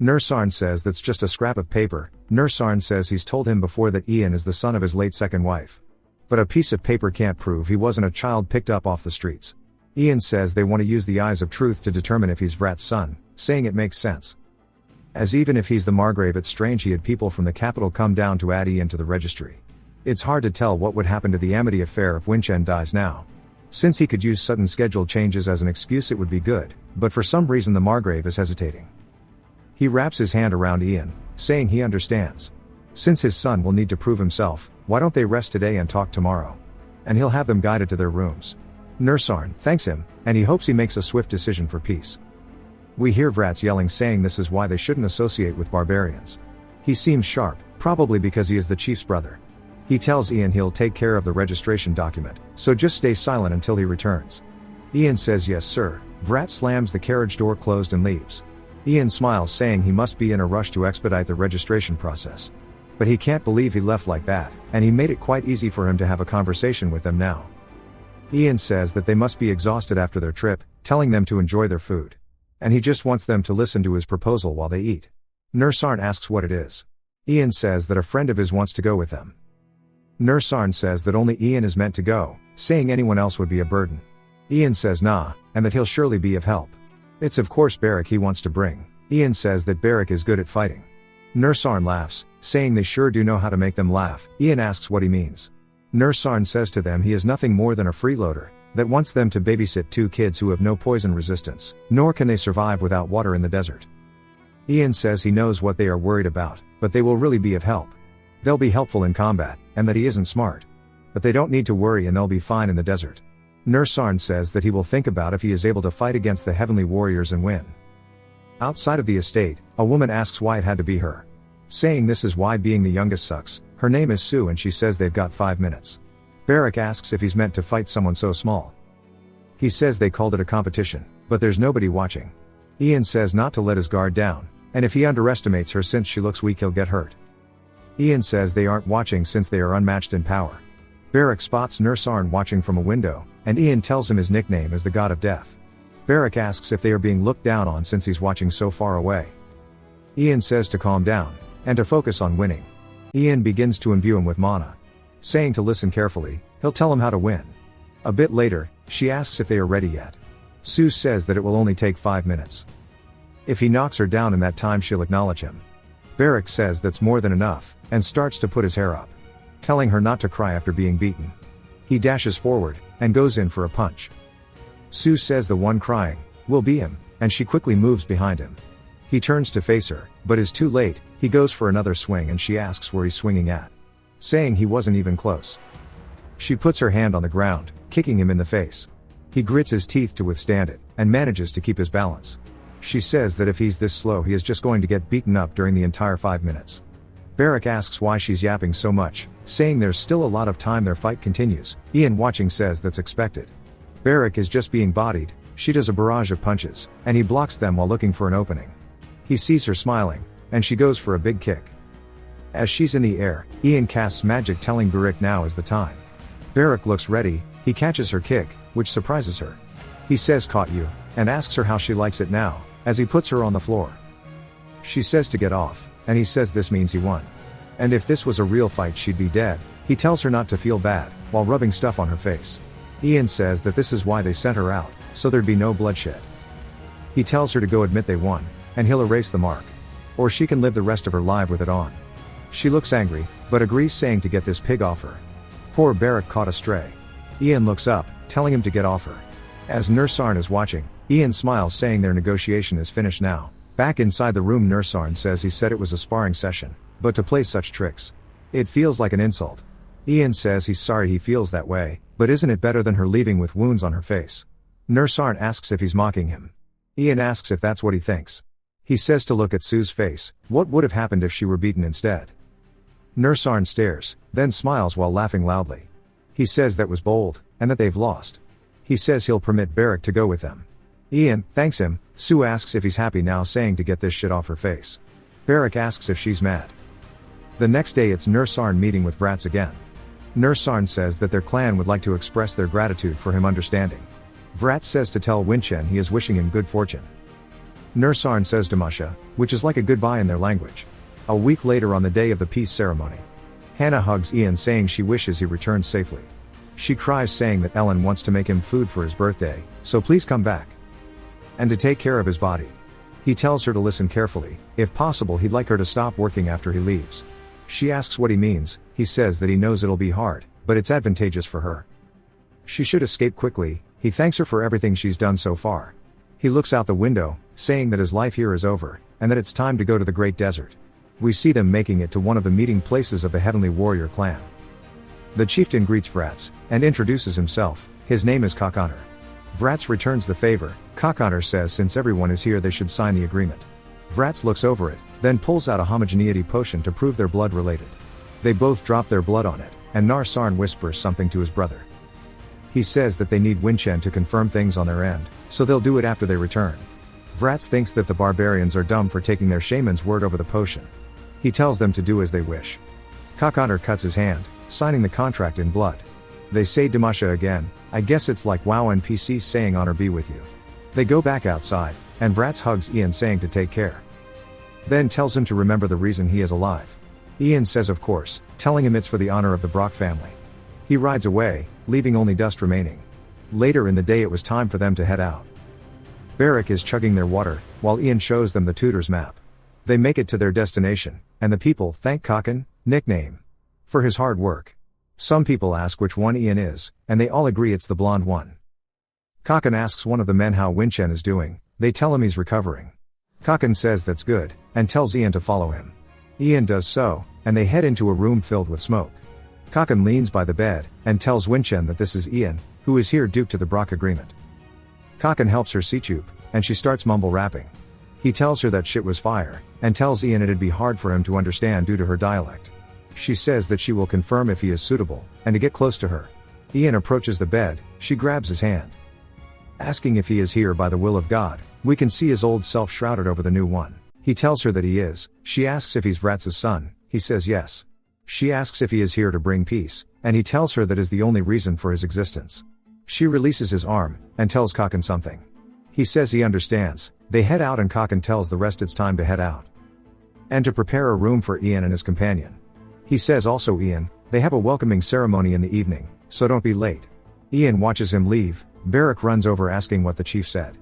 Nursarn says that's just a scrap of paper. Nursarn says he's told him before that Ian is the son of his late second wife. But a piece of paper can't prove he wasn't a child picked up off the streets. Ian says they want to use the eyes of truth to determine if he's Vrats' son, saying it makes sense. As even if he's the Margrave, it's strange he had people from the capital come down to add Ian to the registry. It's hard to tell what would happen to the Amity affair if Winchen dies now. Since he could use sudden schedule changes as an excuse, it would be good, but for some reason the Margrave is hesitating. He wraps his hand around Ian, saying he understands. Since his son will need to prove himself, why don't they rest today and talk tomorrow? And he'll have them guided to their rooms. Nursarn thanks him, and he hopes he makes a swift decision for peace. We hear Vratz yelling saying this is why they shouldn't associate with barbarians. He seems sharp, probably because he is the chief's brother. He tells Ian he'll take care of the registration document, so just stay silent until he returns. Ian says yes sir. Vratz slams the carriage door closed and leaves. Ian smiles saying he must be in a rush to expedite the registration process. But he can't believe he left like that, and he made it quite easy for him to have a conversation with them now. Ian says that they must be exhausted after their trip, telling them to enjoy their food. And he just wants them to listen to his proposal while they eat. Nursarn asks what it is. Ian says that a friend of his wants to go with them. Nursarn says that only Ian is meant to go, saying anyone else would be a burden. Ian says nah, and that he'll surely be of help. It's of course Beric he wants to bring. Ian says that Beric is good at fighting. Nursarn laughs, saying they sure do know how to make them laugh. Ian asks what he means. Nursarn says to them he is nothing more than a freeloader, that wants them to babysit 2 kids who have no poison resistance, nor can they survive without water in the desert. Ian says he knows what they are worried about, but they will really be of help. They'll be helpful in combat, and that he isn't smart. But they don't need to worry and they'll be fine in the desert. Nursarn says that he will think about if he is able to fight against the heavenly warriors and win. Outside of the estate, a woman asks why it had to be her. Saying this is why being the youngest sucks. Her name is Sue and she says they've got 5 minutes. Beric asks if he's meant to fight someone so small. He says they called it a competition, but there's nobody watching. Ian says not to let his guard down, and if he underestimates her since she looks weak he'll get hurt. Ian says they aren't watching since they are unmatched in power. Beric spots Nursarn watching from a window, and Ian tells him his nickname is the God of Death. Beric asks if they are being looked down on since he's watching so far away. Ian says to calm down, and to focus on winning. Ian begins to imbue him with mana. Saying to listen carefully, he'll tell him how to win. A bit later, she asks if they are ready yet. Sue says that it will only take 5 minutes. If he knocks her down in that time she'll acknowledge him. Beric says that's more than enough, and starts to put his hair up. Telling her not to cry after being beaten. He dashes forward, and goes in for a punch. Sue says the one crying will be him, and she quickly moves behind him. He turns to face her, but is too late. He goes for another swing and she asks where he's swinging at. Saying he wasn't even close. She puts her hand on the ground, kicking him in the face. He grits his teeth to withstand it, and manages to keep his balance. She says that if he's this slow he is just going to get beaten up during the entire 5 minutes. Beric asks why she's yapping so much, saying there's still a lot of time their fight continues. Ian watching says that's expected. Beric is just being bodied. She does a barrage of punches, and he blocks them while looking for an opening. He sees her smiling, and she goes for a big kick. As she's in the air, Ian casts magic telling Beric now is the time. Beric looks ready. He catches her kick, which surprises her. He says caught you, and asks her how she likes it now, as he puts her on the floor. She says to get off, and he says this means he won. And if this was a real fight she'd be dead. He tells her not to feel bad, while rubbing stuff on her face. Ian says that this is why they sent her out, so there'd be no bloodshed. He tells her to go admit they won, and he'll erase the mark. Or she can live the rest of her life with it on. She looks angry, but agrees saying to get this pig off her. Poor Beric caught astray. Ian looks up, telling him to get off her. As Nursarn is watching, Ian smiles saying their negotiation is finished now. Back inside the room Nursarn says he said it was a sparring session, but to play such tricks. It feels like an insult. Ian says he's sorry he feels that way, but isn't it better than her leaving with wounds on her face? Nursarn asks if he's mocking him. Ian asks if that's what he thinks. He says to look at Sue's face, what would have happened if she were beaten instead? Nursarn stares, then smiles while laughing loudly. He says that was bold, and that they've lost. He says he'll permit Beric to go with them. Ian thanks him. Sue asks if he's happy now, saying to get this shit off her face. Beric asks if she's mad. The next day it's Nursarn meeting with Vratz again. Nursarn says that their clan would like to express their gratitude for him understanding. Vratz says to tell Winchen he is wishing him good fortune. Nursarn says Damasha, which is like a goodbye in their language. A week later on the day of the peace ceremony. Hannah hugs Ian saying she wishes he returns safely. She cries saying that Ellen wants to make him food for his birthday, so please come back. And to take care of his body. He tells her to listen carefully. If possible he'd like her to stop working after he leaves. She asks what he means. He says that he knows it'll be hard, but it's advantageous for her. She should escape quickly. He thanks her for everything she's done so far. He looks out the window, saying that his life here is over, and that it's time to go to the Great Desert. We see them making it to one of the meeting places of the Heavenly Warrior clan. The chieftain greets Vratz, and introduces himself. His name is Kakanur. Vrats returns the favor. Cockhonour says since everyone is here they should sign the agreement. Vrats looks over it, then pulls out a homogeneity potion to prove they're blood related. They both drop their blood on it, and Nar Sarn whispers something to his brother. He says that they need Winchen to confirm things on their end, so they'll do it after they return. Vrats thinks that the barbarians are dumb for taking their shaman's word over the potion. He tells them to do as they wish. Cockhonour cuts his hand, signing the contract in blood. They say Damasha again. I guess it's like WoW NPCs saying honor be with you. They go back outside, and Vrats hugs Ian saying to take care. Then tells him to remember the reason he is alive. Ian says of course, telling him it's for the honor of the Brock family. He rides away, leaving only dust remaining. Later in the day it was time for them to head out. Beric is chugging their water, while Ian shows them the tutor's map. They make it to their destination, and the people thank Cocken, nickname, for his hard work. Some people ask which one Ian is, and they all agree it's the blonde one. Cocken asks one of the men how Winchen is doing. They tell him he's recovering. Cocken says that's good, and tells Ian to follow him. Ian does so, and they head into a room filled with smoke. Cocken leans by the bed, and tells Winchen that this is Ian, who is here due to the Brock agreement. Cocken helps her Seachup, and she starts mumble rapping. He tells her that shit was fire, and tells Ian it'd be hard for him to understand due to her dialect. She says that she will confirm if he is suitable, and to get close to her. Ian approaches the bed, she grabs his hand. Asking if he is here by the will of God, we can see his old self shrouded over the new one. He tells her that he is. She asks if he's Vrats' son, he says yes. She asks if he is here to bring peace, and he tells her that is the only reason for his existence. She releases his arm, and tells Cocken something. He says he understands. They head out and Cocken tells the rest it's time to head out. And to prepare a room for Ian and his companion. He says also Ian, they have a welcoming ceremony in the evening, so don't be late. Ian watches him leave. Beric runs over asking what the chief said.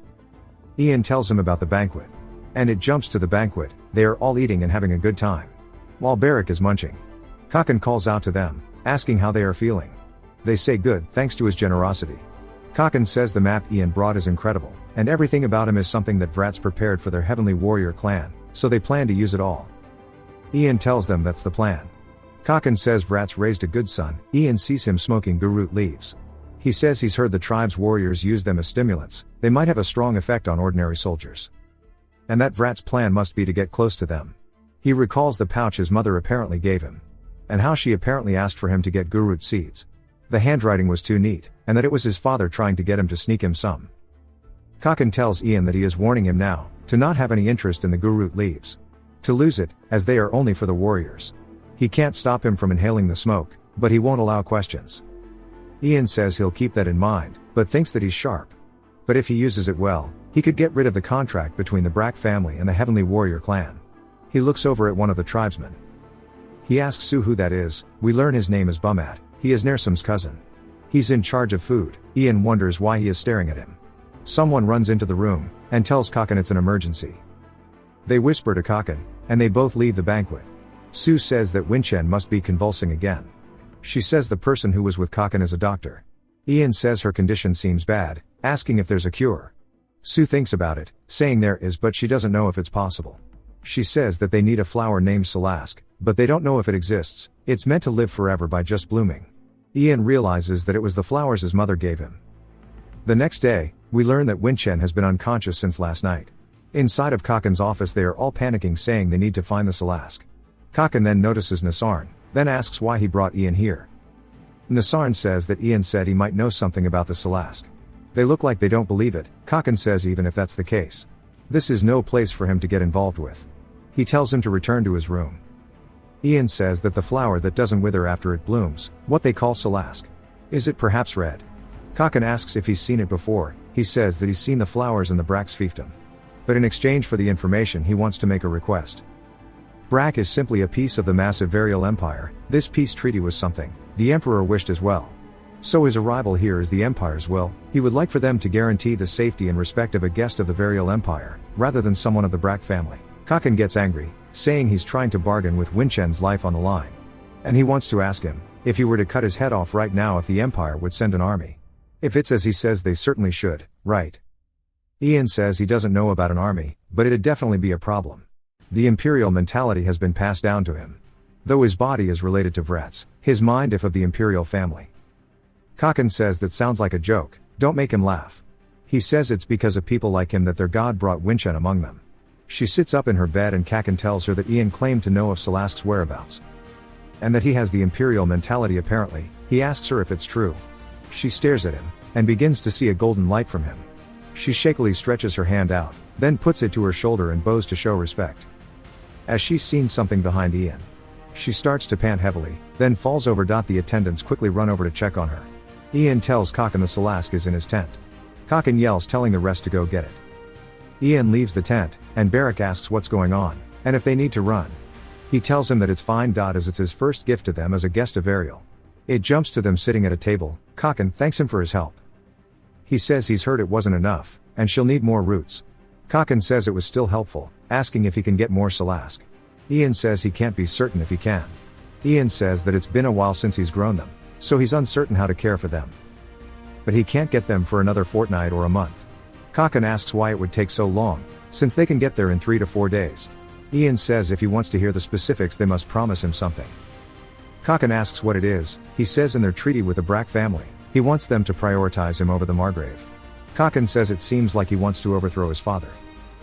Ian tells him about the banquet. And it jumps to the banquet. They are all eating and having a good time. While Beric is munching, Cocken calls out to them, asking how they are feeling. They say good, thanks to his generosity. Cocken says the map Ian brought is incredible, and everything about him is something that Vrats prepared for their heavenly warrior clan, so they plan to use it all. Ian tells them that's the plan. Cocken says Vrats raised a good son. Ian sees him smoking gurut leaves. He says he's heard the tribe's warriors use them as stimulants. They might have a strong effect on ordinary soldiers. And that Vrats' plan must be to get close to them. He recalls the pouch his mother apparently gave him. And how she apparently asked for him to get gurut seeds. The handwriting was too neat, and that it was his father trying to get him to sneak him some. Cocken tells Ian that he is warning him now, to not have any interest in the gurut leaves. To lose it, as they are only for the warriors. He can't stop him from inhaling the smoke, but he won't allow questions. Ian says he'll keep that in mind, but thinks that he's sharp. But if he uses it well, he could get rid of the contract between the Brack family and the Heavenly Warrior clan. He looks over at one of the tribesmen. He asks Sue who that is. We learn his name is Bumat. He is Nersam's cousin. He's in charge of food. Ian wonders why he is staring at him. Someone runs into the room, and tells Cocken it's an emergency. They whisper to Cocken, and they both leave the banquet. Sue says that Winchen must be convulsing again. She says the person who was with Cocken is a doctor. Ian says her condition seems bad, asking if there's a cure. Sue thinks about it, saying there is but she doesn't know if it's possible. She says that they need a flower named Salask, but they don't know if it exists. It's meant to live forever by just blooming. Ian realizes that it was the flowers his mother gave him. The next day, we learn that Winchen has been unconscious since last night. Inside of Cocken's office they are all panicking saying they need to find the Salask. Cocken then notices Nasarn, then asks why he brought Ian here. Nasarn says that Ian said he might know something about the Salask. They look like they don't believe it. Cocken says even if that's the case, this is no place for him to get involved with. He tells him to return to his room. Ian says that the flower that doesn't wither after it blooms, what they call Salask. Is it perhaps red? Cocken asks if he's seen it before. He says that he's seen the flowers in the Brack's fiefdom. But in exchange for the information he wants to make a request. Brack is simply a piece of the massive Varial Empire. This peace treaty was something the Emperor wished as well. So his arrival here is the Empire's will. He would like for them to guarantee the safety and respect of a guest of the Varial Empire, rather than someone of the Brack family. Cocken gets angry, saying he's trying to bargain with Winchen's life on the line. And he wants to ask him, if he were to cut his head off right now if the Empire would send an army. If it's as he says they certainly should, right? Ian says he doesn't know about an army, but it'd definitely be a problem. The imperial mentality has been passed down to him. Though his body is related to Vrats, his mind if of the imperial family. Cocken says that sounds like a joke, don't make him laugh. He says it's because of people like him that their god brought Winchen among them. She sits up in her bed and Kakan tells her that Ian claimed to know of Salask's whereabouts. And that he has the imperial mentality apparently. He asks her if it's true. She stares at him, and begins to see a golden light from him. She shakily stretches her hand out, then puts it to her shoulder and bows to show respect. As she's seen something behind Ian. She starts to pant heavily, then falls over. The attendants quickly run over to check on her. Ian tells Kakan the Salask is in his tent. Kakan yells, telling the rest to go get it. Ian leaves the tent, and Beric asks what's going on, and if they need to run. He tells him that it's fine. As it's his first gift to them as a guest of Ariel. It jumps to them sitting at a table. Kakan thanks him for his help. He says he's heard it wasn't enough, and she'll need more roots. Kakan says it was still helpful, asking if he can get more Salask. Ian says he can't be certain if he can. Ian says that it's been a while since he's grown them, so he's uncertain how to care for them. But he can't get them for another fortnight or a month. Kakan asks why it would take so long, since they can get there in 3 to 4 days. Ian says if he wants to hear the specifics they must promise him something. Kakan asks what it is. He says in their treaty with the Brack family, he wants them to prioritize him over the Margrave. Kakan says it seems like he wants to overthrow his father.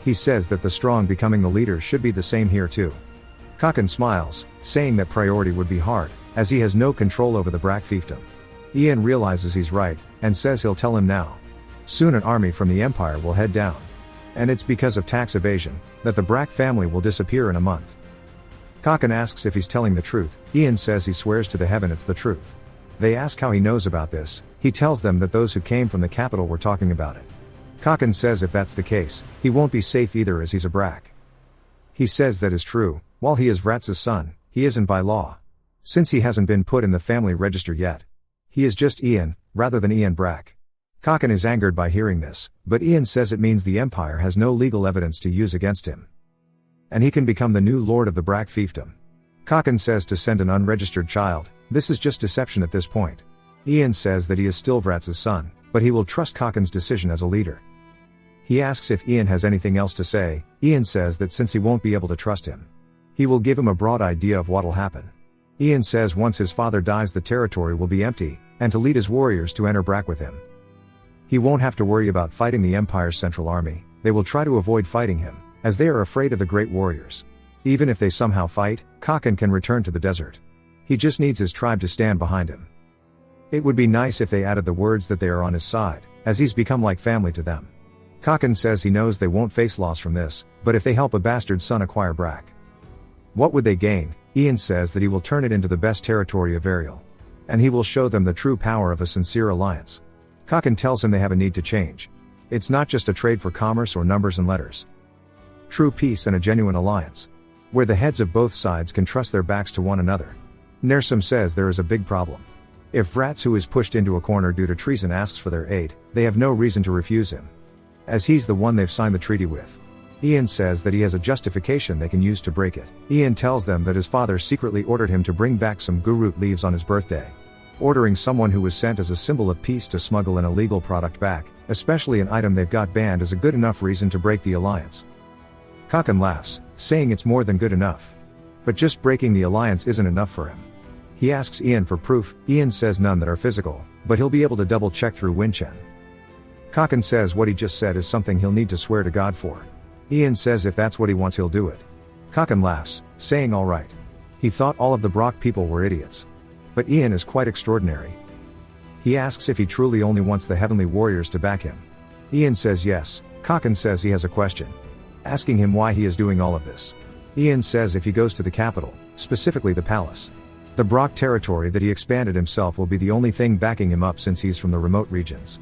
He says that the strong becoming the leaders should be the same here too. Kakan smiles, saying that priority would be hard, as he has no control over the Brack fiefdom. Ian realizes he's right, and says he'll tell him now. Soon an army from the Empire will head down. And it's because of tax evasion, that the Brack family will disappear in a month. Kakan asks if he's telling the truth. Ian says he swears to the heaven it's the truth. They ask how he knows about this. He tells them that those who came from the capital were talking about it. Kakan says if that's the case, he won't be safe either as he's a Brack. He says that is true, while he is Vratz's son, he isn't by law. Since he hasn't been put in the family register yet. He is just Ian, rather than Ian Brack. Kakan is angered by hearing this, but Ian says it means the Empire has no legal evidence to use against him. And he can become the new lord of the Brack fiefdom. Kakan says to send an unregistered child. This is just deception at this point. Ian says that he is still Vratz's son, but he will trust Kakan's decision as a leader. He asks if Ian has anything else to say. Ian says that since he won't be able to trust him, he will give him a broad idea of what'll happen. Ian says once his father dies the territory will be empty, and to lead his warriors to enter Brack with him. He won't have to worry about fighting the Empire's central army. They will try to avoid fighting him, as they are afraid of the great warriors. Even if they somehow fight, Kakan can return to the desert. He just needs his tribe to stand behind him. It would be nice if they added the words that they are on his side, as he's become like family to them. Kakan says he knows they won't face loss from this, but if they help a bastard son acquire Brack, what would they gain? Ian says that he will turn it into the best territory of Ariel. And he will show them the true power of a sincere alliance. Kakan tells him they have a need to change. It's not just a trade for commerce or numbers and letters. True peace and a genuine alliance. Where the heads of both sides can trust their backs to one another. Nersum says there is a big problem. If Vratz, who is pushed into a corner due to treason, asks for their aid, they have no reason to refuse him. As he's the one they've signed the treaty with. Ian says that he has a justification they can use to break it. Ian tells them that his father secretly ordered him to bring back some gurut leaves on his birthday. Ordering someone who was sent as a symbol of peace to smuggle an illegal product back, especially an item they've got banned, is a good enough reason to break the alliance. Kakan laughs, saying it's more than good enough. But just breaking the alliance isn't enough for him. He asks Ian for proof. Ian says none that are physical, but he'll be able to double check through Winchen. Kakan says what he just said is something he'll need to swear to God for. Ian says if that's what he wants he'll do it. Kakan laughs, saying alright. He thought all of the Brock people were idiots. But Ian is quite extraordinary. He asks if he truly only wants the heavenly warriors to back him. Ian says yes. Kakan says he has a question. Asking him why he is doing all of this. Ian says if he goes to the capital, specifically the palace, the Brock territory that he expanded himself will be the only thing backing him up since he's from the remote regions.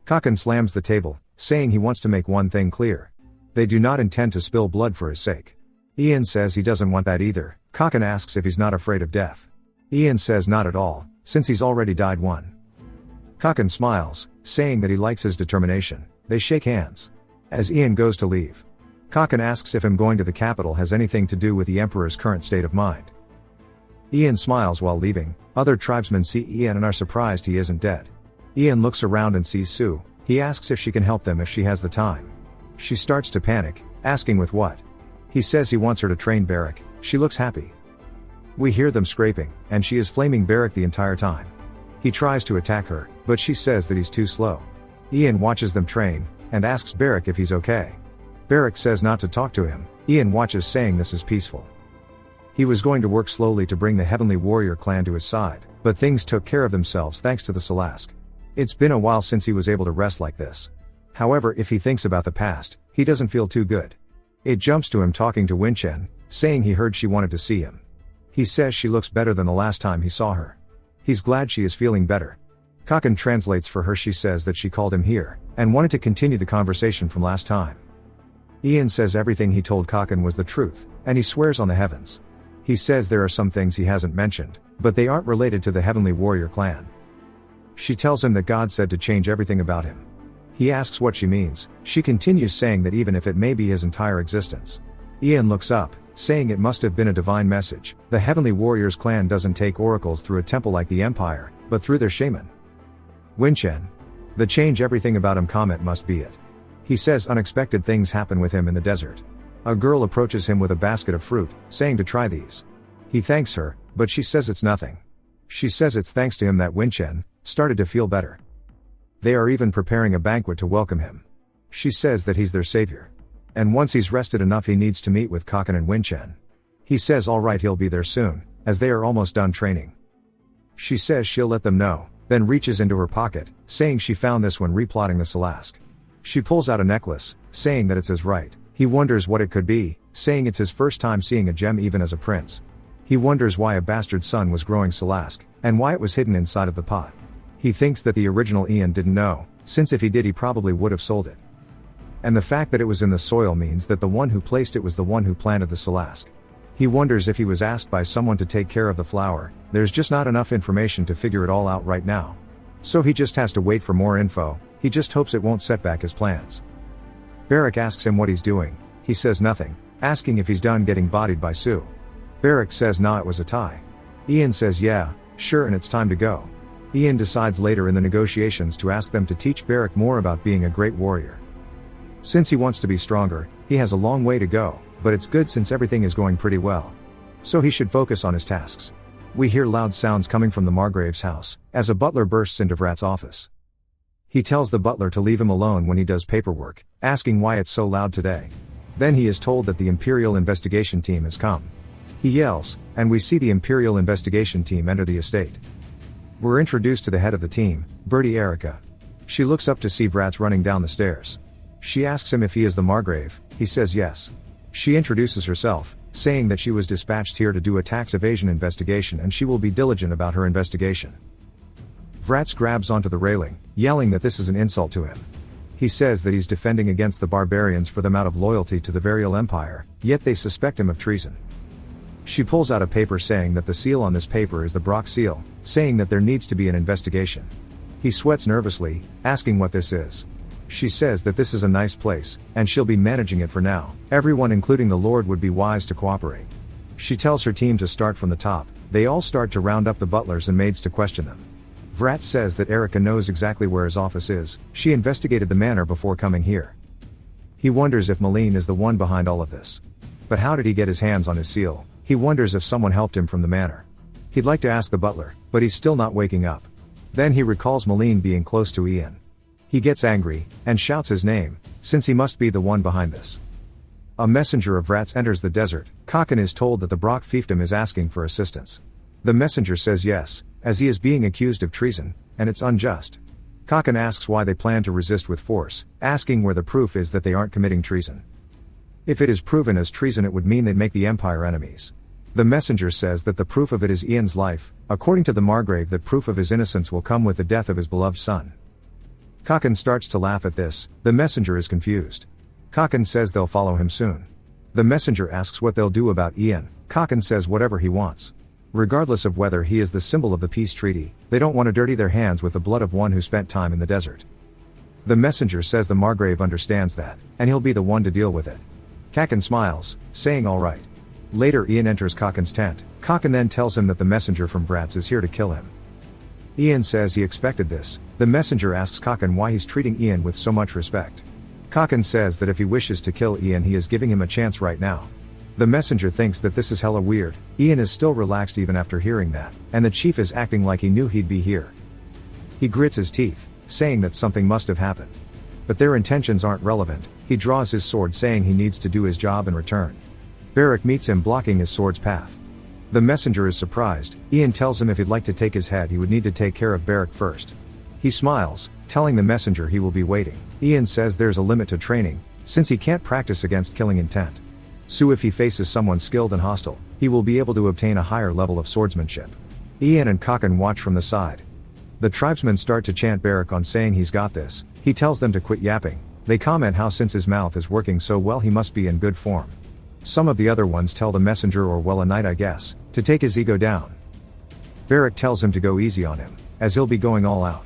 Kakan slams the table, saying he wants to make one thing clear. They do not intend to spill blood for his sake. Ian says he doesn't want that either. Kakan asks if he's not afraid of death. Ian says not at all, since he's already died one. Kakan smiles, saying that he likes his determination. They shake hands. As Ian goes to leave, Kakan asks if him going to the capital has anything to do with the Emperor's current state of mind. Ian smiles while leaving. Other tribesmen see Ian and are surprised he isn't dead. Ian looks around and sees Sue. He asks if she can help them if she has the time. She starts to panic, asking with what. He says he wants her to train Beric. She looks happy. We hear them scraping, and she is flaming Beric the entire time. He tries to attack her, but she says that he's too slow. Ian watches them train, and asks Beric if he's okay. Beric says not to talk to him. Ian watches, saying this is peaceful. He was going to work slowly to bring the Heavenly Warrior clan to his side, but things took care of themselves thanks to the Salask. It's been a while since he was able to rest like this. However, if he thinks about the past, he doesn't feel too good. It jumps to him talking to Winchen, saying he heard she wanted to see him. He says she looks better than the last time he saw her. He's glad she is feeling better. Kakan translates for her. She says that she called him here, and wanted to continue the conversation from last time. Ian says everything he told Kakan was the truth, and he swears on the heavens. He says there are some things he hasn't mentioned, but they aren't related to the Heavenly Warrior clan. She tells him that God said to change everything about him. He asks what she means. She continues saying that even if it may be his entire existence. Ian looks up, saying it must have been a divine message. The Heavenly Warriors clan doesn't take oracles through a temple like the Empire, but through their shaman. Winchen. The change everything about him comment must be it. He says unexpected things happen with him in the desert. A girl approaches him with a basket of fruit, saying to try these. He thanks her, but she says it's nothing. She says it's thanks to him that Winchen started to feel better. They are even preparing a banquet to welcome him. She says that he's their savior. And once he's rested enough, he needs to meet with Kakan and Winchen. He says alright, he'll be there soon, as they are almost done training. She says she'll let them know, then reaches into her pocket, saying she found this when replotting the Salask. She pulls out a necklace, saying that it's his right. He wonders what it could be, saying it's his first time seeing a gem even as a prince. He wonders why a bastard son was growing Salask, and why it was hidden inside of the pot. He thinks that the original Ian didn't know, since if he did he probably would have sold it. And the fact that it was in the soil means that the one who placed it was the one who planted the Salask. He wonders if he was asked by someone to take care of the flower. There's just not enough information to figure it all out right now. So he just has to wait for more info. He just hopes it won't set back his plans. Beric asks him what he's doing. He says nothing, asking if he's done getting bodied by Sue. Beric says nah, it was a tie. Ian says yeah, sure, and it's time to go. Ian decides later in the negotiations to ask them to teach Beric more about being a great warrior. Since he wants to be stronger, he has a long way to go, but it's good since everything is going pretty well. So he should focus on his tasks. We hear loud sounds coming from the Margraves' house, as a butler bursts into Vrat's office. He tells the butler to leave him alone when he does paperwork, asking why it's so loud today. Then he is told that the Imperial investigation team has come. He yells, and we see the Imperial investigation team enter the estate. We're introduced to the head of the team, Bertie Erica. She looks up to see Vrat's running down the stairs. She asks him if he is the Margrave. He says yes. She introduces herself, saying that she was dispatched here to do a tax evasion investigation and she will be diligent about her investigation. Vrat grabs onto the railing, yelling that this is an insult to him. He says that he's defending against the barbarians for them out of loyalty to the Varial Empire, yet they suspect him of treason. She pulls out a paper saying that the seal on this paper is the Brock seal, saying that there needs to be an investigation. He sweats nervously, asking what this is. She says that this is a nice place, and she'll be managing it for now. Everyone including the Lord would be wise to cooperate. She tells her team to start from the top. They all start to round up the butlers and maids to question them. Vrat says that Erica knows exactly where his office is. She investigated the manor before coming here. He wonders if Malene is the one behind all of this. But how did he get his hands on his seal? He wonders if someone helped him from the manor. He'd like to ask the butler, but he's still not waking up. Then he recalls Malene being close to Ian. He gets angry, and shouts his name, since he must be the one behind this. A messenger of Vrat's enters the desert. Kakan is told that the Brock fiefdom is asking for assistance. The messenger says yes, as he is being accused of treason, and it's unjust. Kakan asks why they plan to resist with force, asking where the proof is that they aren't committing treason. If it is proven as treason, it would mean they'd make the Empire enemies. The messenger says that the proof of it is Ian's life. According to the Margrave, that proof of his innocence will come with the death of his beloved son. Kakan starts to laugh at this. The messenger is confused. Kakan says they'll follow him soon. The messenger asks what they'll do about Ian. Kakan says whatever he wants. Regardless of whether he is the symbol of the peace treaty, they don't want to dirty their hands with the blood of one who spent time in the desert. The messenger says the Margrave understands that, and he'll be the one to deal with it. Kakan smiles, saying alright. Later Ian enters Kakan's tent. Kakan then tells him that the messenger from Vrat's is here to kill him. Ian says he expected this. The messenger asks Kakan why he's treating Ian with so much respect. Kakan says that if he wishes to kill Ian, he is giving him a chance right now. The messenger thinks that this is hella weird. Ian is still relaxed even after hearing that, and the chief is acting like he knew he'd be here. He grits his teeth. saying that something must have happened. But their intentions aren't relevant. He draws his sword saying he needs to do his job and return. Beric meets him blocking his sword's path. The messenger is surprised. Ian tells him if he'd like to take his head he would need to take care of Beric first. He smiles, telling the messenger he will be waiting. Ian says there's a limit to training, since he can't practice against killing intent. So if he faces someone skilled and hostile, he will be able to obtain a higher level of swordsmanship. Ian and Kakan watch from the side. The tribesmen start to chant Beric on saying he's got this. He tells them to quit yapping. They comment how since his mouth is working so well he must be in good form. Some of the other ones tell the messenger, or well, a knight I guess, to take his ego down. Beric tells him to go easy on him, as he'll be going all out.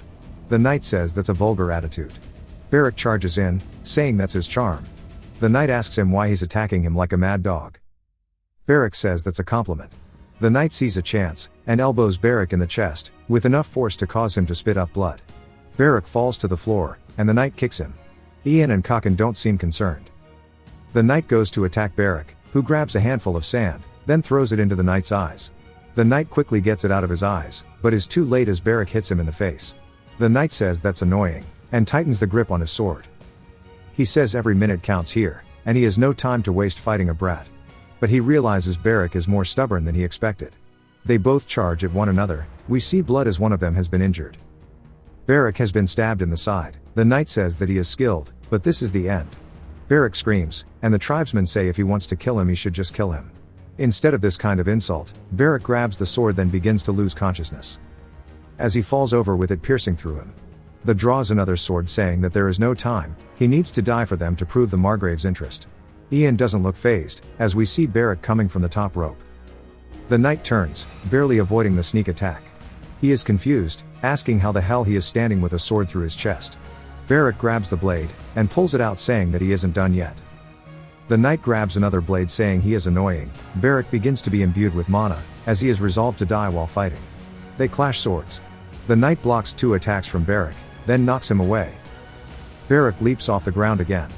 The knight says that's a vulgar attitude. Beric charges in, saying that's his charm. The knight asks him why he's attacking him like a mad dog. Beric says that's a compliment. The knight sees a chance, and elbows Beric in the chest, with enough force to cause him to spit up blood. Beric falls to the floor, and the knight kicks him. Ian and Kakan don't seem concerned. The knight goes to attack Beric, who grabs a handful of sand, then throws it into the knight's eyes. The knight quickly gets it out of his eyes, but is too late as Beric hits him in the face. The knight says that's annoying, and tightens the grip on his sword. He says every minute counts here, and he has no time to waste fighting a brat. But he realizes Beric is more stubborn than he expected. They both charge at one another. We see blood as one of them has been injured. Beric has been stabbed in the side. The knight says that he is skilled, but this is the end. Beric screams, and the tribesmen say if he wants to kill him he should just kill him. Instead of this kind of insult, Beric grabs the sword then begins to lose consciousness. As he falls over with it piercing through him. The draws another sword saying that there is no time, he needs to die for them to prove the Margraves' interest. Ian doesn't look fazed, as we see Beric coming from the top rope. The knight turns, barely avoiding the sneak attack. He is confused, asking how the hell he is standing with a sword through his chest. Beric grabs the blade, and pulls it out saying that he isn't done yet. The knight grabs another blade saying he is annoying. Beric begins to be imbued with mana, as he is resolved to die while fighting. They clash swords. The knight blocks 2 attacks from Beric, then knocks him away. Beric leaps off the ground again.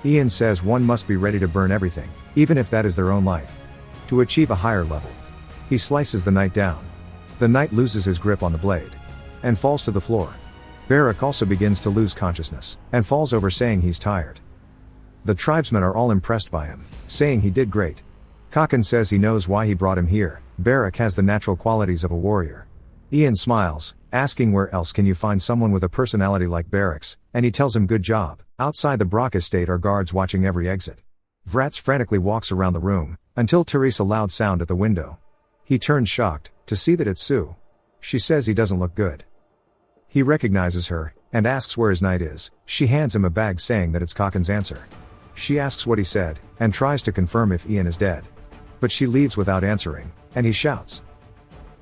Ian says one must be ready to burn everything, even if that is their own life, to achieve a higher level. He slices the knight down. The knight loses his grip on the blade, and falls to the floor. Beric also begins to lose consciousness, and falls over saying he's tired. The tribesmen are all impressed by him, saying he did great. Kakan says he knows why he brought him here. Beric has the natural qualities of a warrior. Ian smiles, asking where else can you find someone with a personality like Beric's, and he tells him good job. Outside the Brock estate are guards watching every exit. Vrats frantically walks around the room, until he hears a loud sound at the window. He turns shocked, to see that it's Sue. She says he doesn't look good. He recognizes her, and asks where his knight is. She hands him a bag saying that it's Kakan's answer. She asks what he said, and tries to confirm if Ian is dead. But she leaves without answering, and he shouts.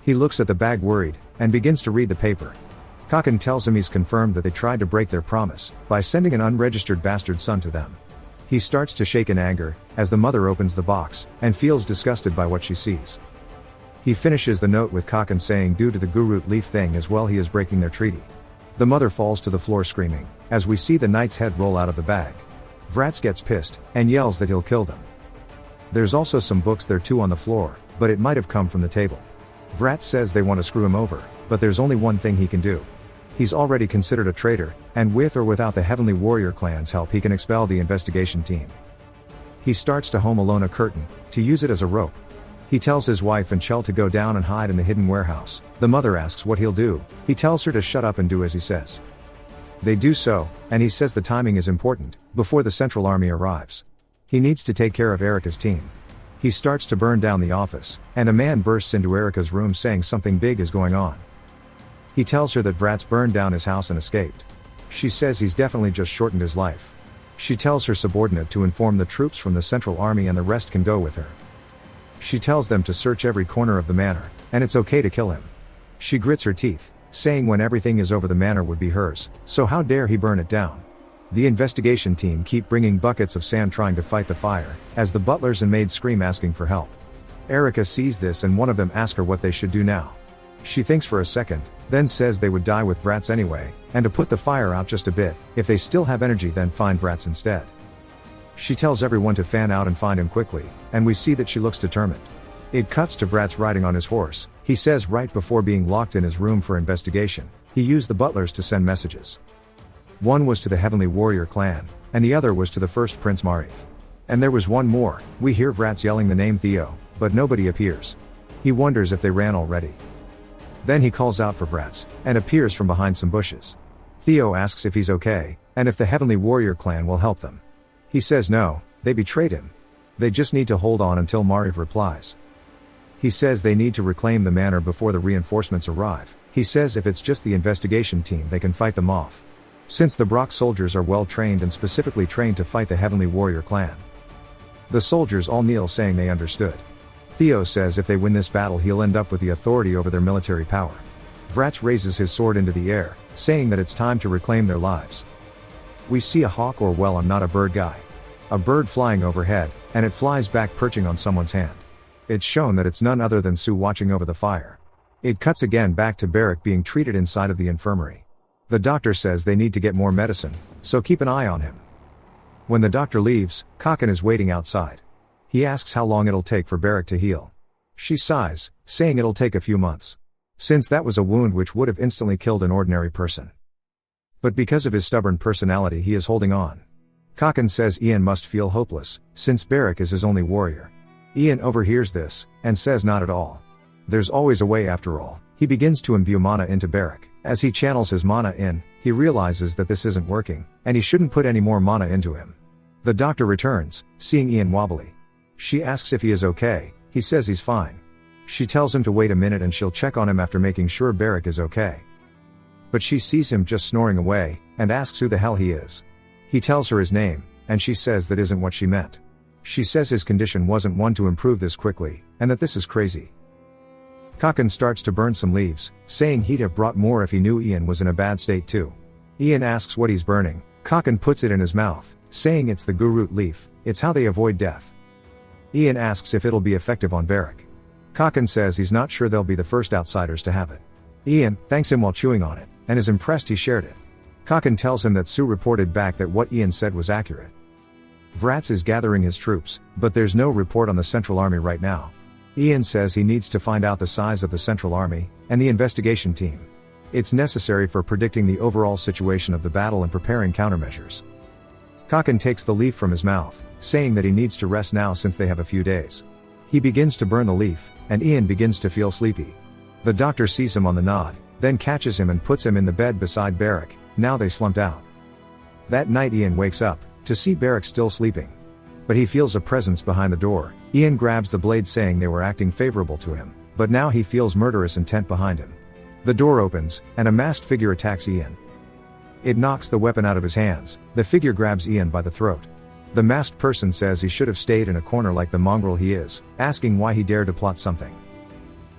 He looks at the bag worried, and begins to read the paper. Kakan tells him he's confirmed that they tried to break their promise, by sending an unregistered bastard son to them. He starts to shake in anger, as the mother opens the box, and feels disgusted by what she sees. He finishes the note with Kakan saying due to the Gurut leaf thing as well he is breaking their treaty. The mother falls to the floor screaming, as we see the knight's head roll out of the bag. Vrats gets pissed, and yells that he'll kill them. There's also some books there too on the floor, but it might have come from the table. Vrats says they want to screw him over, but there's only one thing he can do. He's already considered a traitor, and with or without the Heavenly Warrior clan's help he can expel the investigation team. He starts to home alone a curtain, to use it as a rope. He tells his wife and Chell to go down and hide in the hidden warehouse. The mother asks what he'll do. He tells her to shut up and do as he says. They do so, and he says the timing is important, before the Central Army arrives. He needs to take care of Erica's team. He starts to burn down the office, and a man bursts into Erica's room saying something big is going on. He tells her that Vrats burned down his house and escaped. She says he's definitely just shortened his life. She tells her subordinate to inform the troops from the Central Army and the rest can go with her. She tells them to search every corner of the manor, and it's okay to kill him. She grits her teeth, saying when everything is over the manor would be hers, so how dare he burn it down. The investigation team keep bringing buckets of sand trying to fight the fire, as the butlers and maids scream asking for help. Erica sees this and one of them asks her what they should do now. She thinks for a second, then says they would die with Vrats anyway, and to put the fire out just a bit, if they still have energy then find Vrats instead. She tells everyone to fan out and find him quickly, and we see that she looks determined. It cuts to Vrats riding on his horse. He says right before being locked in his room for investigation, He used the butlers to send messages. One was to the Heavenly Warrior clan, and the other was to the first Prince Margrave. And there was one more. We hear Vrats yelling the name Theo, but nobody appears. He wonders if they ran already. Then he calls out for Vrats, and appears from behind some bushes. Theo asks if he's okay, and if the Heavenly Warrior clan will help them. He says no, they betrayed him. They just need to hold on until Margrave replies. He says they need to reclaim the manor before the reinforcements arrive. He says if it's just the investigation team they can fight them off. Since the Brock soldiers are well trained and specifically trained to fight the Heavenly Warrior clan. The soldiers all kneel saying they understood. Theo says if they win this battle he'll end up with the authority over their military power. Vrats raises his sword into the air, saying that it's time to reclaim their lives. We see a hawk, or well, I'm not a bird guy. A bird flying overhead, and it flies back perching on someone's hand. It's shown that it's none other than Sue watching over the fire. It cuts again back to Barrack being treated inside of the infirmary. The doctor says they need to get more medicine, so keep an eye on him. When the doctor leaves, Kakan is waiting outside. He asks how long it'll take for Barrack to heal. She sighs, saying it'll take a few months. Since that was a wound which would have instantly killed an ordinary person. But because of his stubborn personality he is holding on. Kakan says Ian must feel hopeless, since Barrack is his only warrior. Ian overhears this, and says not at all. There's always a way after all. He begins to imbue mana into Barrack. As he channels his mana in, he realizes that this isn't working, and he shouldn't put any more mana into him. The doctor returns, seeing Ian wobbly. She asks if he is okay, he says he's fine. She tells him to wait a minute and she'll check on him after making sure Barrack is okay. But she sees him just snoring away, and asks who the hell he is. He tells her his name, and she says that isn't what she meant. She says his condition wasn't one to improve this quickly, and that this is crazy. Kakan starts to burn some leaves, saying he'd have brought more if he knew Ian was in a bad state too. Ian asks what he's burning. Kakan puts it in his mouth, saying it's the gurut leaf, it's how they avoid death. Ian asks if it'll be effective on Barrack. Kakan says he's not sure they'll be the first outsiders to have it. Ian thanks him while chewing on it, and is impressed he shared it. Kakan tells him that Sue reported back that what Ian said was accurate. Vrats is gathering his troops, but there's no report on the Central Army right now. Ian says he needs to find out the size of the Central Army, and the investigation team. It's necessary for predicting the overall situation of the battle and preparing countermeasures. Kakan takes the leaf from his mouth, saying that he needs to rest now since they have a few days. He begins to burn the leaf, and Ian begins to feel sleepy. The doctor sees him on the nod, then catches him and puts him in the bed beside Barrack. Now they slumped out. That night Ian wakes up, to see Barrack still sleeping. But he feels a presence behind the door. Ian grabs the blade saying they were acting favorable to him, but now he feels murderous intent behind him. The door opens, and a masked figure attacks Ian. It knocks the weapon out of his hands. The figure grabs Ian by the throat. The masked person says he should have stayed in a corner like the mongrel he is, asking why he dared to plot something.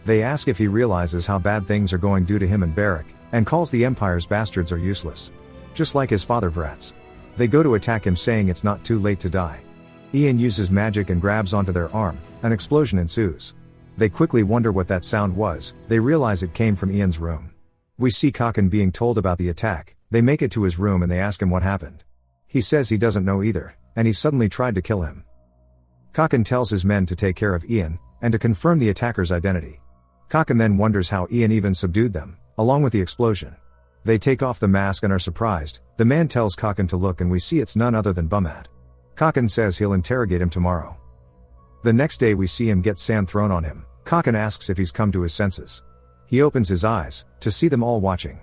They ask if he realizes how bad things are going due to him and Barrack, and calls the Empire's bastards are useless. Just like his father Vrats. They go to attack him saying it's not too late to die. Ian uses magic and grabs onto their arm. An explosion ensues. They quickly wonder what that sound was. They realize it came from Ian's room. We see Kakan being told about the attack. They make it to his room and they ask him what happened. He says he doesn't know either, and he suddenly tried to kill him. Kakan tells his men to take care of Ian, and to confirm the attacker's identity. Kakan then wonders how Ian even subdued them, along with the explosion. They take off the mask and are surprised. The man tells Kakan to look and we see it's none other than Bummat. Kakan says he'll interrogate him tomorrow. The next day we see him get sand thrown on him. Kakan asks if he's come to his senses. He opens his eyes, to see them all watching.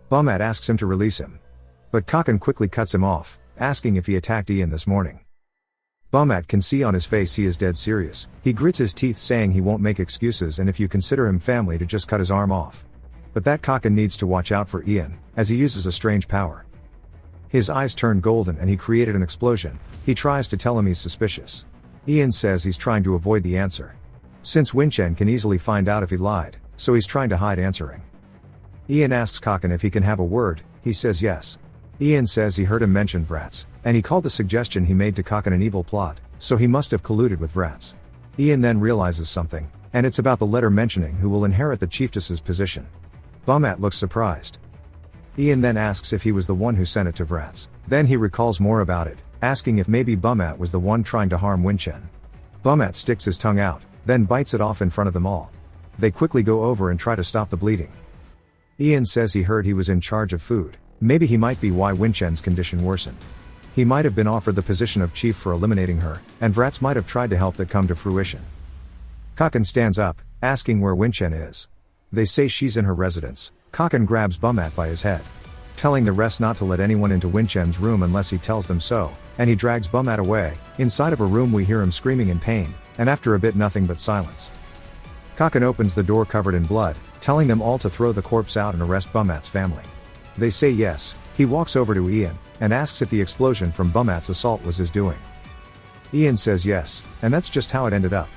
Bummat asks him to release him. But Kakan quickly cuts him off, asking if he attacked Ian this morning. Bummat can see on his face he is dead serious. He grits his teeth saying he won't make excuses and if you consider him family to just cut his arm off. But that Kakan needs to watch out for Ian, as he uses a strange power. His eyes turn golden and he created an explosion. He tries to tell him he's suspicious. Ian says he's trying to avoid the answer. Since Winchen can easily find out if he lied, so he's trying to hide answering. Ian asks Kakan if he can have a word. He says yes. Ian says he heard him mention Vrats, and he called the suggestion he made to Kakan an evil plot, so he must have colluded with Vrats. Ian then realizes something, and it's about the letter mentioning who will inherit the chiefess's position. Bummat looks surprised. Ian then asks if he was the one who sent it to Vrats. Then he recalls more about it, asking if maybe Bummat was the one trying to harm Winchen. Bummat sticks his tongue out, then bites it off in front of them all. They quickly go over and try to stop the bleeding. Ian says he heard he was in charge of food. Maybe he might be why Winchen's condition worsened. He might have been offered the position of chief for eliminating her, and Vrats might have tried to help that come to fruition. Kakan stands up, asking where Winchen is. They say she's in her residence. Kakan grabs Bumat by his head, telling the rest not to let anyone into Winchen's room unless he tells them so, and he drags Bumat away. Inside of a room we hear him screaming in pain, and after a bit nothing but silence. Kakan opens the door covered in blood, telling them all to throw the corpse out and arrest Bumat's family. They say yes. He walks over to Ian, and asks if the explosion from Bumat's assault was his doing. Ian says yes, and that's just how it ended up.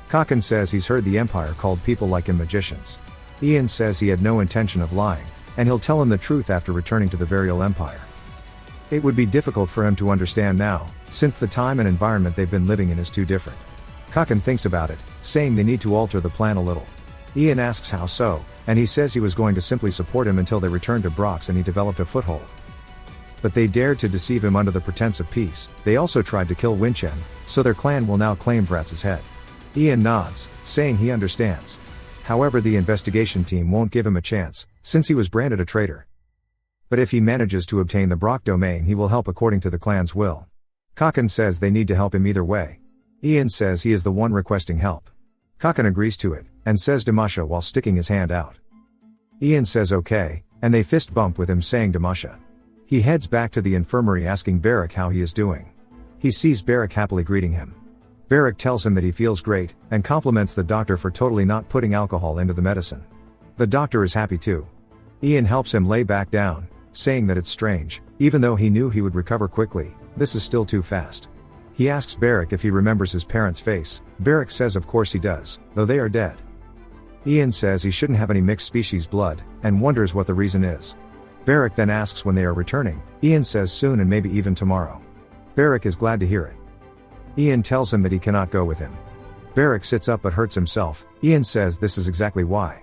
Kakan says he's heard the Empire called people like him magicians. Ian says he had no intention of lying, and he'll tell him the truth after returning to the Varial Empire. It would be difficult for him to understand now, since the time and environment they've been living in is too different. Kakan thinks about it, saying they need to alter the plan a little. Ian asks how so, and he says he was going to simply support him until they returned to Brox and he developed a foothold. But they dared to deceive him under the pretense of peace. They also tried to kill Winchen, so their clan will now claim Vrats's head. Ian nods, saying he understands. However, the investigation team won't give him a chance, since he was branded a traitor. But if he manages to obtain the Brock domain, he will help according to the clan's will. Kakan says they need to help him either way. Ian says he is the one requesting help. Kakan agrees to it, and says Damasha while sticking his hand out. Ian says okay, and they fist bump with him saying Damasha. He heads back to the infirmary asking Barak how he is doing. He sees Barak happily greeting him. Barak tells him that he feels great, and compliments the doctor for totally not putting alcohol into the medicine. The doctor is happy too. Ian helps him lay back down, saying that it's strange, even though he knew he would recover quickly, this is still too fast. He asks Barak if he remembers his parents' face. Barak says of course he does, though they are dead. Ian says he shouldn't have any mixed species blood, and wonders what the reason is. Barak then asks when they are returning. Ian says soon and maybe even tomorrow. Barak is glad to hear it. Ian tells him that he cannot go with him. Barak sits up but hurts himself. Ian says this is exactly why.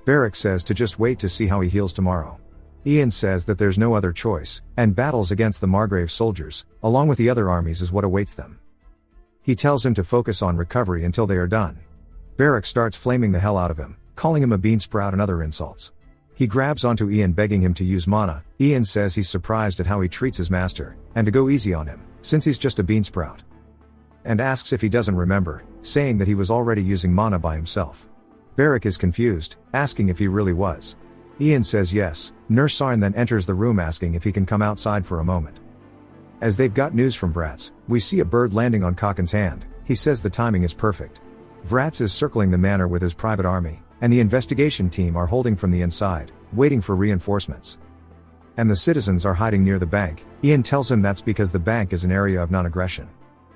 Barak says to just wait to see how he heals tomorrow. Ian says that there's no other choice, and battles against the Margrave soldiers, along with the other armies, is what awaits them. He tells him to focus on recovery until they are done. Barak starts flaming the hell out of him, calling him a beansprout and other insults. He grabs onto Ian begging him to use mana. Ian says he's surprised at how he treats his master, and to go easy on him, since he's just a beansprout. And asks if he doesn't remember, saying that he was already using mana by himself. Barak is confused, asking if he really was. Ian says yes. Nurse Sarn then enters the room asking if he can come outside for a moment. As they've got news from Vrats, we see a bird landing on Kakan's hand. He says the timing is perfect. Vrats is circling the manor with his private army, and the investigation team are holding from the inside, waiting for reinforcements. And the citizens are hiding near the bank. Ian tells him that's because the bank is an area of non-aggression.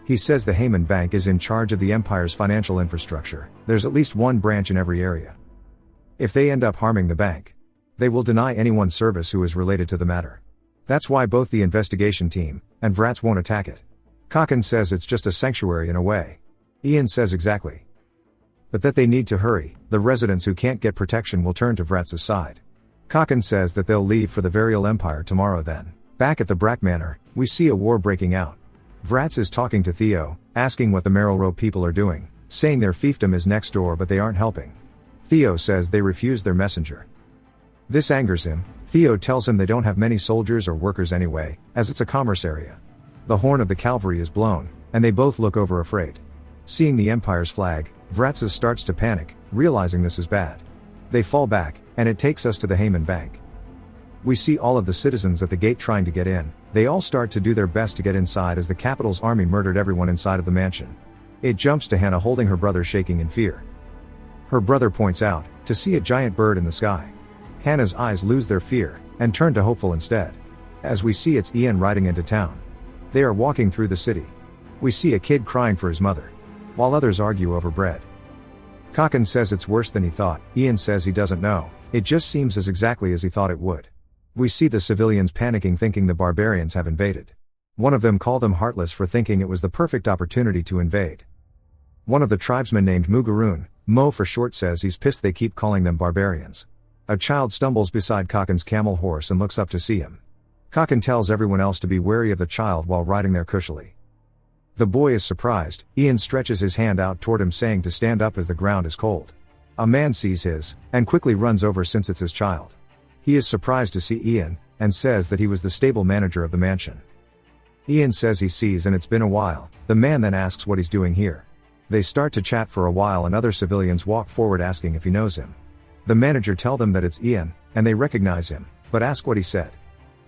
He says the Heyman Bank is in charge of the Empire's financial infrastructure. There's at least one branch in every area. If they end up harming the bank, they will deny anyone service who is related to the matter. That's why both the investigation team and Vrats won't attack it. Kakan says it's just a sanctuary in a way. Ian says exactly. But that they need to hurry. The residents who can't get protection will turn to Vrats' side. Kakan says that they'll leave for the Varial Empire tomorrow then. Back at the Brack Manor, we see a war breaking out. Vrats is talking to Theo, asking what the Marlrow people are doing, saying their fiefdom is next door but they aren't helping. Theo says they refused their messenger. This angers him. Theo tells him they don't have many soldiers or workers anyway, as it's a commerce area. The horn of the cavalry is blown, and they both look over afraid. Seeing the Empire's flag, Vrats starts to panic, realizing this is bad. They fall back, and it takes us to the Heyman Bank. We see all of the citizens at the gate trying to get in. They all start to do their best to get inside as the capital's army murdered everyone inside of the mansion. It jumps to Hannah holding her brother shaking in fear. Her brother points out to see a giant bird in the sky. Hannah's eyes lose their fear, and turn to hopeful instead. As we see it's Ian riding into town. They are walking through the city. We see a kid crying for his mother, while others argue over bread. Kakan says it's worse than he thought. Ian says he doesn't know, it just seems as exactly as he thought it would. We see the civilians panicking thinking the barbarians have invaded. One of them called them heartless for thinking it was the perfect opportunity to invade. One of the tribesmen named Mugaroon, Mo for short, says he's pissed they keep calling them barbarians. A child stumbles beside Kakan's camel horse and looks up to see him. Kakan tells everyone else to be wary of the child while riding there cushily. The boy is surprised. Ian stretches his hand out toward him saying to stand up as the ground is cold. A man sees his, and quickly runs over since it's his child. He is surprised to see Ian, and says that he was the stable manager of the mansion. Ian says he sees and it's been a while. The man then asks what he's doing here. They start to chat for a while and other civilians walk forward asking if he knows him. The manager tell them that it's Ian, and they recognize him, but ask what he said.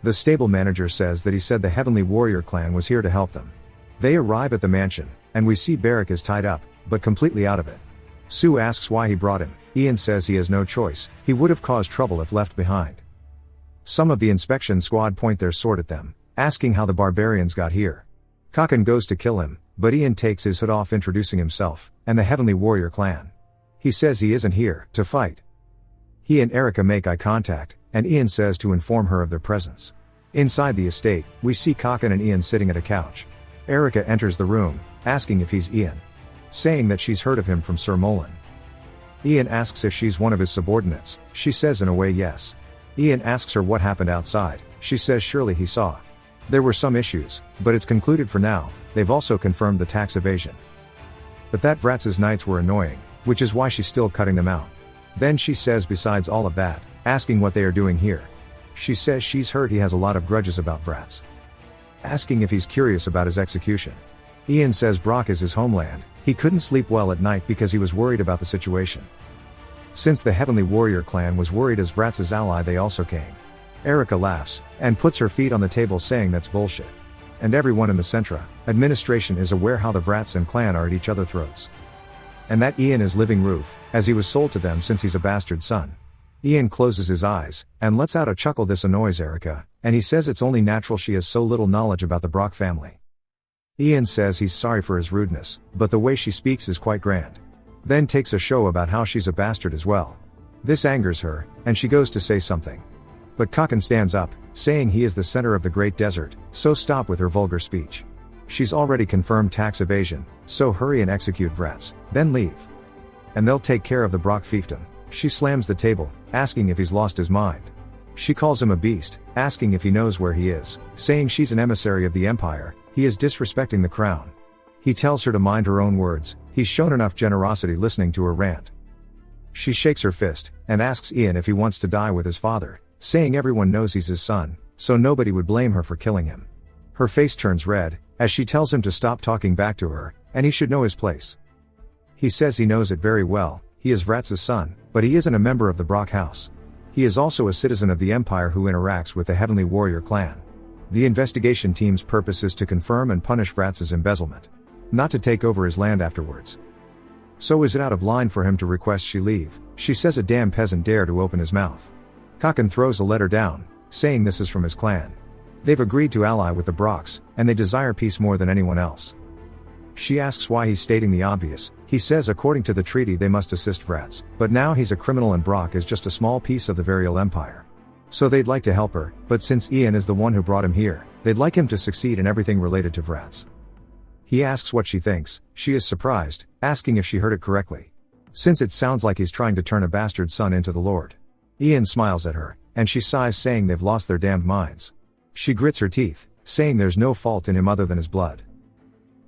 The stable manager says that he said the Heavenly Warrior clan was here to help them. They arrive at the mansion, and we see Barrack is tied up, but completely out of it. Sue asks why he brought him. Ian says he has no choice, he would have caused trouble if left behind. Some of the inspection squad point their sword at them, asking how the barbarians got here. Kakan goes to kill him, but Ian takes his hood off introducing himself, and the Heavenly Warrior clan. He says he isn't here to fight. He and Erica make eye contact, and Ian says to inform her of their presence. Inside the estate, we see Kakan and Ian sitting at a couch. Erica enters the room, asking if he's Ian. Saying that she's heard of him from Sir Molan. Ian asks if she's one of his subordinates, she says in a way yes. Ian asks her what happened outside, she says surely he saw. There were some issues, but it's concluded for now. They've also confirmed the tax evasion. But that Vratz's knights were annoying, which is why she's still cutting them out. Then she says besides all of that, asking what they are doing here. She says she's heard he has a lot of grudges about Vratz. Asking if he's curious about his execution. Ian says Brock is his homeland, he couldn't sleep well at night because he was worried about the situation. Since the Heavenly Warrior clan was worried as Vratz's ally they also came. Erica laughs, and puts her feet on the table saying that's bullshit. And everyone in the Centra administration is aware how the Vratz and clan are at each other's throats. And that Ian is living roof, as he was sold to them since he's a bastard son. Ian closes his eyes, and lets out a chuckle. This annoys Erica, and he says it's only natural she has so little knowledge about the Brock family. Ian says he's sorry for his rudeness, but the way she speaks is quite grand. Then takes a show about how she's a bastard as well. This angers her, and she goes to say something. But Kakan stands up, saying he is the center of the Great Desert, so stop with her vulgar speech. She's already confirmed tax evasion, so hurry and execute Vratz, then leave. And they'll take care of the Brock fiefdom. She slams the table, asking if he's lost his mind. She calls him a beast, asking if he knows where he is, saying she's an emissary of the Empire, he is disrespecting the crown. He tells her to mind her own words, he's shown enough generosity listening to her rant. She shakes her fist, and asks Ian if he wants to die with his father, saying everyone knows he's his son, so nobody would blame her for killing him. Her face turns red, as she tells him to stop talking back to her, and he should know his place. He says he knows it very well, he is Vratz's son, but he isn't a member of the Brock house. He is also a citizen of the Empire who interacts with the Heavenly Warrior clan. The investigation team's purpose is to confirm and punish Vratz's embezzlement. Not to take over his land afterwards. So is it out of line for him to request she leave? She says a damn peasant dare to open his mouth. Kakan throws a letter down, saying this is from his clan. They've agreed to ally with the Brocks, and they desire peace more than anyone else. She asks why he's stating the obvious. He says according to the treaty they must assist Vratz, but now he's a criminal and Brock is just a small piece of the Varial Empire. So they'd like to help her, but since Ian is the one who brought him here, they'd like him to succeed in everything related to Vratz. He asks what she thinks, she is surprised, asking if she heard it correctly. Since it sounds like he's trying to turn a bastard son into the Lord. Ian smiles at her, and she sighs saying they've lost their damned minds. She grits her teeth, saying there's no fault in him other than his blood.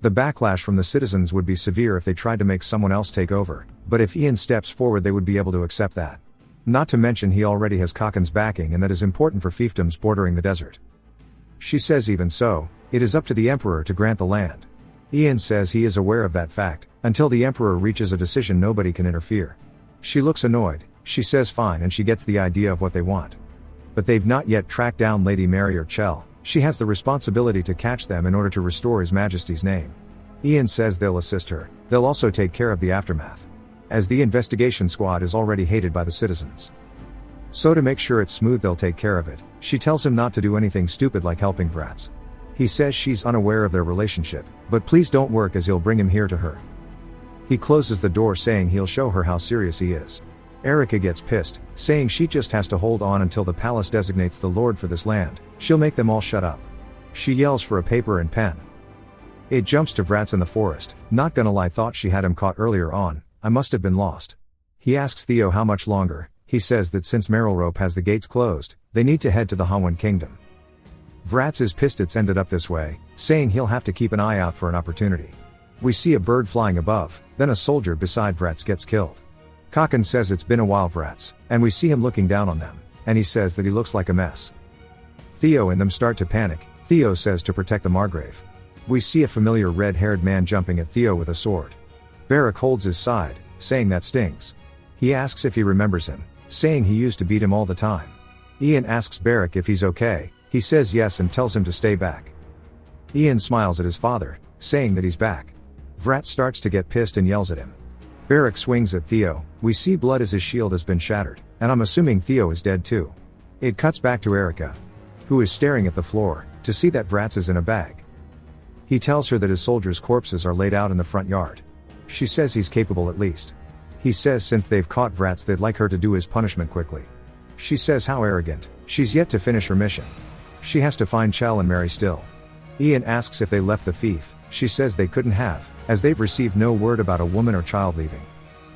The backlash from the citizens would be severe if they tried to make someone else take over, but if Ian steps forward they would be able to accept that. Not to mention he already has Kakan's backing and that is important for fiefdoms bordering the desert. She says even so, it is up to the Emperor to grant the land. Ian says he is aware of that fact, until the Emperor reaches a decision nobody can interfere. She looks annoyed, she says fine and she gets the idea of what they want. But they've not yet tracked down Lady Mary or Chell, she has the responsibility to catch them in order to restore His Majesty's name. Ian says they'll assist her, they'll also take care of the aftermath. As the investigation squad is already hated by the citizens. So to make sure it's smooth they'll take care of it, she tells him not to do anything stupid like helping Vratz. He says she's unaware of their relationship, but please don't work as he'll bring him here to her. He closes the door saying he'll show her how serious he is. Erica gets pissed, saying she just has to hold on until the palace designates the lord for this land, she'll make them all shut up. She yells for a paper and pen. It jumps to Vratz in the forest, not gonna lie thought she had him caught earlier on, I must have been lost. He asks Theo how much longer, he says that since Merylrope has the gates closed, they need to head to the Hanwan kingdom. Vratz is pissed it's ended up this way, saying he'll have to keep an eye out for an opportunity. We see a bird flying above, then a soldier beside Vratz gets killed. Kakan says it's been a while Vratz, and we see him looking down on them. and he says that he looks like a mess. Theo and them start to panic. Theo says to protect the Margrave. We see a familiar red-haired man jumping at Theo with a sword. Beric holds his side, saying that stings. He asks if he remembers him, saying he used to beat him all the time. Ian asks Beric if he's okay, he says yes and tells him to stay back. Ian smiles at his father, saying that he's back. Vrat starts to get pissed and yells at him. Beric swings at Theo, we see blood as his shield has been shattered, and I'm assuming Theo is dead too. It cuts back to Erica, who is staring at the floor, to see that Vrat's is in a bag. He tells her that his soldiers' corpses are laid out in the front yard. She says he's capable at least. He says since they've caught Vrat's they'd like her to do his punishment quickly. She says how arrogant, she's yet to finish her mission. She has to find Chell and Mary still. Ian asks if they left the fief, she says they couldn't have, as they've received no word about a woman or child leaving.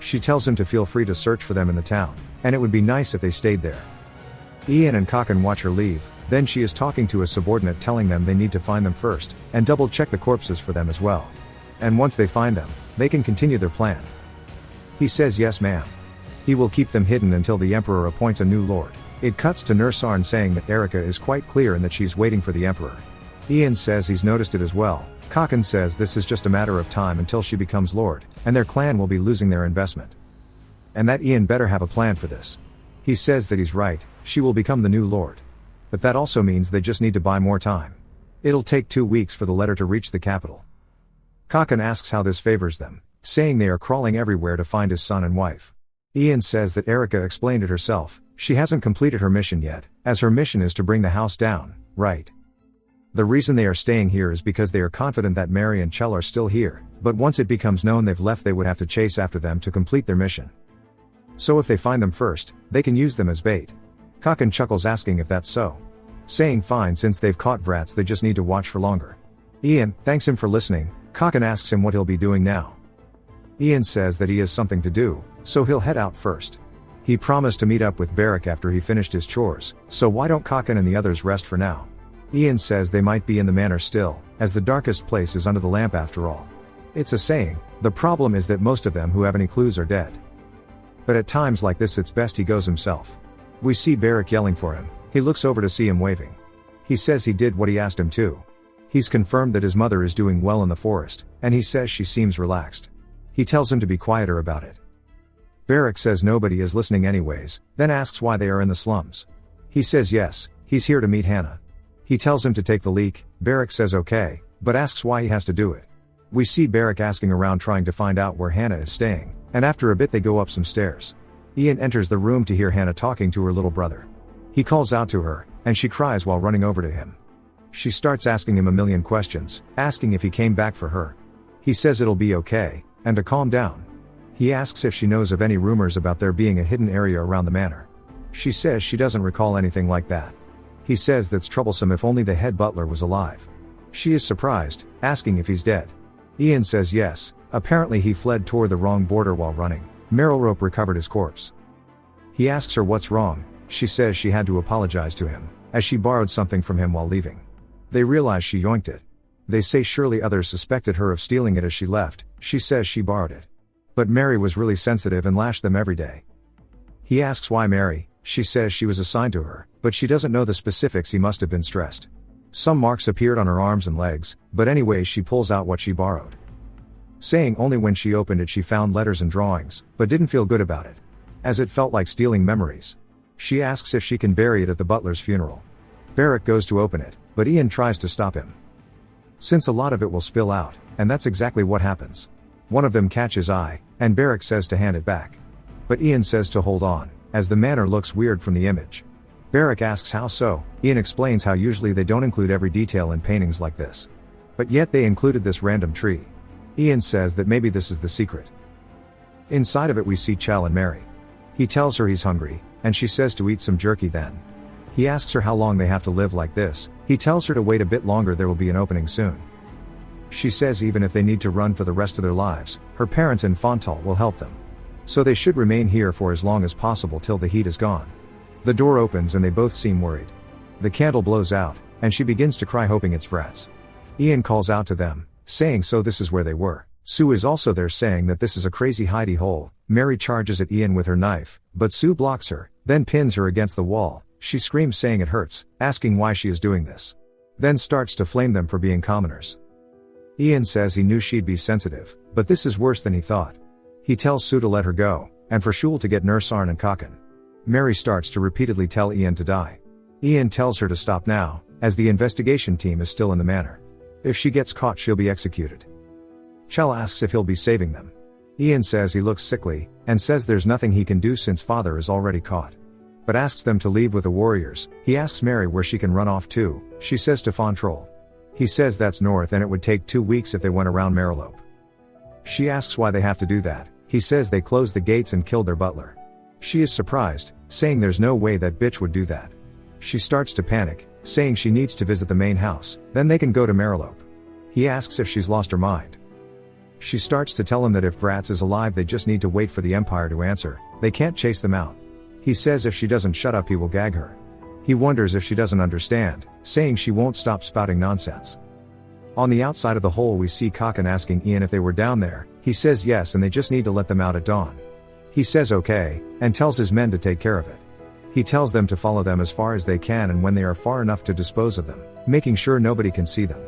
She tells him to feel free to search for them in the town, and it would be nice if they stayed there. Ian and Kakan watch her leave, then she is talking to a subordinate telling them they need to find them first, and double check the corpses for them as well. And once they find them, they can continue their plan. He says yes ma'am. He will keep them hidden until the Emperor appoints a new lord. It cuts to Nurse Arn saying that Erica is quite clear and that she's waiting for the Emperor. Ian says he's noticed it as well. Kakan says this is just a matter of time until she becomes lord, and their clan will be losing their investment. And that Ian better have a plan for this. He says that he's right, she will become the new lord. But that also means they just need to buy more time. It'll take 2 weeks for the letter to reach the capital. Kakan asks how this favors them, saying they are crawling everywhere to find his son and wife. Ian says that Erica explained it herself, she hasn't completed her mission yet, as her mission is to bring the house down, right? The reason they are staying here is because they are confident that Mary and Chell are still here, but once it becomes known they've left they would have to chase after them to complete their mission. So if they find them first, they can use them as bait. Kakan chuckles asking if that's so. Saying fine since they've caught Vrat's they just need to watch for longer. Ian thanks him for listening. Kakan asks him what he'll be doing now. Ian says that he has something to do, so he'll head out first. He promised to meet up with Beric after he finished his chores, so why don't Kakan and the others rest for now? Ian says they might be in the manor still, as the darkest place is under the lamp after all. It's a saying, the problem is that most of them who have any clues are dead. But at times like this it's best he goes himself. We see Beric yelling for him, he looks over to see him waving. He says he did what he asked him to. He's confirmed that his mother is doing well in the forest, and he says she seems relaxed. He tells him to be quieter about it. Beric says nobody is listening anyways, then asks why they are in the slums. He says yes, he's here to meet Hannah. He tells him to take the leak. Beric says okay, but asks why he has to do it. We see Beric asking around trying to find out where Hannah is staying, and after a bit they go up some stairs. Ian enters the room to hear Hannah talking to her little brother. He calls out to her, and she cries while running over to him. She starts asking him a million questions, asking if he came back for her. He says it'll be okay, and to calm down. He asks if she knows of any rumors about there being a hidden area around the manor. She says she doesn't recall anything like that. He says that's troublesome if only the head butler was alive. She is surprised, asking if he's dead. Ian says yes, apparently he fled toward the wrong border while running. Merylrope recovered his corpse. He asks her what's wrong. She says she had to apologize to him, as she borrowed something from him while leaving. They realize she yoinked it. They say surely others suspected her of stealing it as she left. She says she borrowed it. But Mary was really sensitive and lashed them every day. He asks why Mary. She says she was assigned to her, but she doesn't know the specifics. He must have been stressed. Some marks appeared on her arms and legs, but anyways she pulls out what she borrowed. Saying only when she opened it she found letters and drawings, but didn't feel good about it, as it felt like stealing memories. She asks if she can bury it at the butler's funeral. Beric goes to open it, but Ian tries to stop him, since a lot of it will spill out, and that's exactly what happens. One of them catches eye, and Beric says to hand it back. But Ian says to hold on, as the manor looks weird from the image. Beric asks how so. Ian explains how usually they don't include every detail in paintings like this. But yet they included this random tree. Ian says that maybe this is the secret. Inside of it we see Chell and Mary. He tells her he's hungry, and she says to eat some jerky then. He asks her how long they have to live like this. He tells her to wait a bit longer, there will be an opening soon. She says even if they need to run for the rest of their lives, her parents in Fontal will help them. So they should remain here for as long as possible till the heat is gone. The door opens and they both seem worried. The candle blows out, and she begins to cry hoping it's Vrat's. Ian calls out to them, saying so this is where they were. Sue is also there saying that this is a crazy hidey hole. Mary charges at Ian with her knife, but Sue blocks her. then pins her against the wall. She screams saying it hurts, asking why she is doing this. Then starts to flame them for being commoners. Ian says he knew she'd be sensitive, but this is worse than he thought. He tells Sue to let her go, and for Shul to get Nurse Arn and Kakan. Mary starts to repeatedly tell Ian to die. Ian tells her to stop now, as the investigation team is still in the manor. If she gets caught she'll be executed. Chell asks if he'll be saving them. Ian says he looks sickly, and says there's nothing he can do since father is already caught. But asks them to leave with the warriors. He asks Mary where she can run off to. She says to Fontrol. He says that's north and it would take 2 weeks if they went around Marilope. She asks why they have to do that. He says they closed the gates and killed their butler. She is surprised, saying there's no way that bitch would do that. She starts to panic, saying she needs to visit the main house, then they can go to Marilope. He asks if she's lost her mind. She starts to tell him that if Vratz is alive they just need to wait for the Empire to answer, they can't chase them out. He says if she doesn't shut up he will gag her. He wonders if she doesn't understand, saying she won't stop spouting nonsense. On the outside of the hole we see Kakan asking Ian if they were down there. He says yes and they just need to let them out at dawn. He says okay, and tells his men to take care of it. He tells them to follow them as far as they can and when they are far enough to dispose of them, making sure nobody can see them.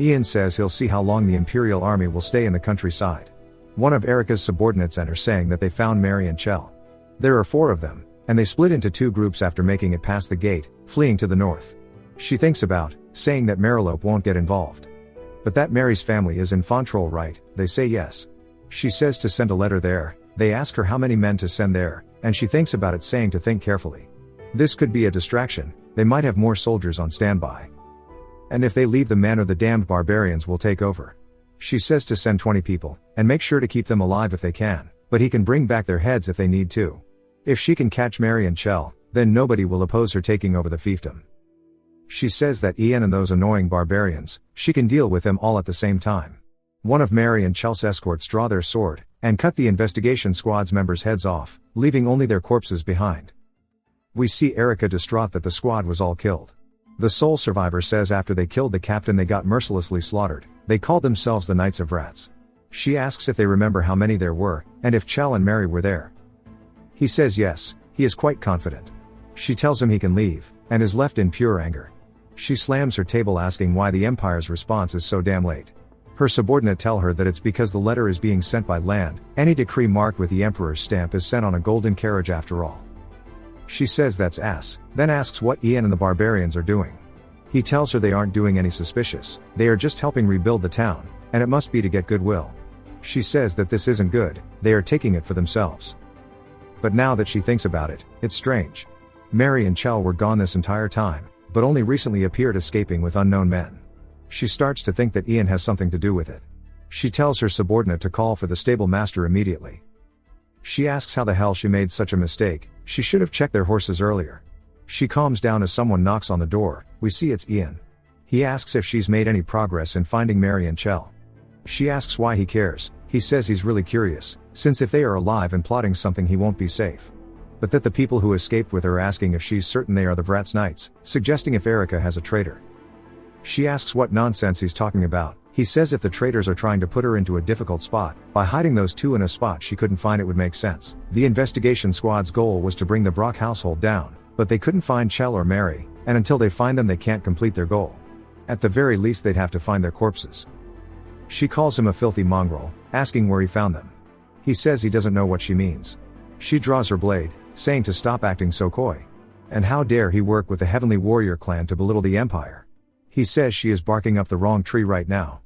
Ian says he'll see how long the Imperial Army will stay in the countryside. One of Erica's subordinates enters saying that they found Mary and Chell. There are 4 of them, and they split into 2 groups after making it past the gate, fleeing to the north. She thinks about, saying that Marilope won't get involved. But that Mary's family is in Fontrol, right? They say yes. She says to send a letter there. They ask her how many men to send there, and she thinks about it, saying to think carefully. This could be a distraction, they might have more soldiers on standby. And if they leave the manor the damned barbarians will take over. She says to send 20 people, and make sure to keep them alive if they can, but he can bring back their heads if they need to. If she can catch Mary and Chell, then nobody will oppose her taking over the fiefdom. She says that Ian and those annoying barbarians, she can deal with them all at the same time. One of Mary and Chell's escorts draw their sword, and cut the investigation squad's members' heads off, leaving only their corpses behind. We see Erica distraught that the squad was all killed. The sole survivor says after they killed the captain they got mercilessly slaughtered. They called themselves the Knights of Vratz. She asks if they remember how many there were, and if Chell and Mary were there. He says yes, he is quite confident. She tells him he can leave, and is left in pure anger. She slams her table asking why the Empire's response is so damn late. Her subordinate tell her that it's because the letter is being sent by land. Any decree marked with the Emperor's stamp is sent on a golden carriage after all. She says that's ass, then asks what Ian and the barbarians are doing. He tells her they aren't doing any suspicious, they are just helping rebuild the town, and it must be to get goodwill. She says that this isn't good, they are taking it for themselves. But now that she thinks about it, it's strange. Mary and Chell were gone this entire time, but only recently appeared escaping with unknown men. She starts to think that Ian has something to do with it. She tells her subordinate to call for the stable master immediately. She asks how the hell she made such a mistake. She should have checked their horses earlier. She calms down as someone knocks on the door. We see it's Ian. He asks if she's made any progress in finding Mary and Chell. She asks why he cares. He says he's really curious, since if they are alive and plotting something he won't be safe. But that the people who escaped with her asking if she's certain they are the Vratz Knights, suggesting if Erica has a traitor. She asks what nonsense he's talking about. He says if the traitors are trying to put her into a difficult spot, by hiding those 2 in a spot she couldn't find it would make sense. The investigation squad's goal was to bring the Brock household down, but they couldn't find Chell or Mary, and until they find them they can't complete their goal. At the very least they'd have to find their corpses. She calls him a filthy mongrel, asking where he found them. He says he doesn't know what she means. She draws her blade, saying to stop acting so coy. And how dare he work with the Heavenly Warrior clan to belittle the Empire. He says she is barking up the wrong tree right now.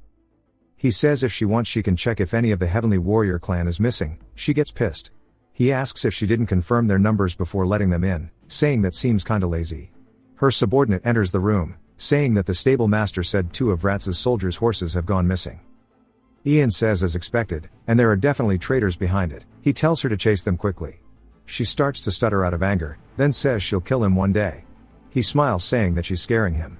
He says if she wants she can check if any of the Heavenly Warrior clan is missing. She gets pissed. He asks if she didn't confirm their numbers before letting them in, saying that seems kinda lazy. Her subordinate enters the room, saying that the stable master said 2 of Vratz's soldiers' horses have gone missing. Ian says as expected, and there are definitely traitors behind it. He tells her to chase them quickly. She starts to stutter out of anger, then says she'll kill him one day. He smiles saying that she's scaring him.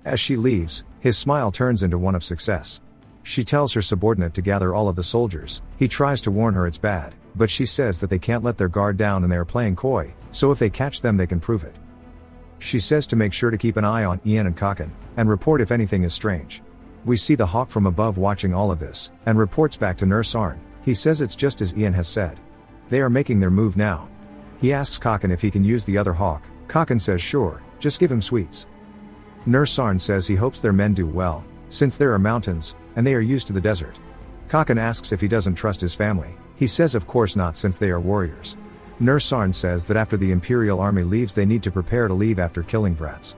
As she leaves, his smile turns into one of success. She tells her subordinate to gather all of the soldiers. He tries to warn her it's bad, but she says that they can't let their guard down and they are playing coy, so if they catch them they can prove it. She says to make sure to keep an eye on Ian and Kakan, and report if anything is strange. We see the hawk from above watching all of this, and reports back to Nurse Arn. He says it's just as Ian has said. They are making their move now. He asks Kakan if he can use the other hawk. Kakan says sure, just give him sweets. Nursarn says he hopes their men do well, since there are mountains, and they are used to the desert. Kakan asks if he doesn't trust his family. He says of course not, since they are warriors. Nursarn says that after the Imperial army leaves they need to prepare to leave after killing Vrats.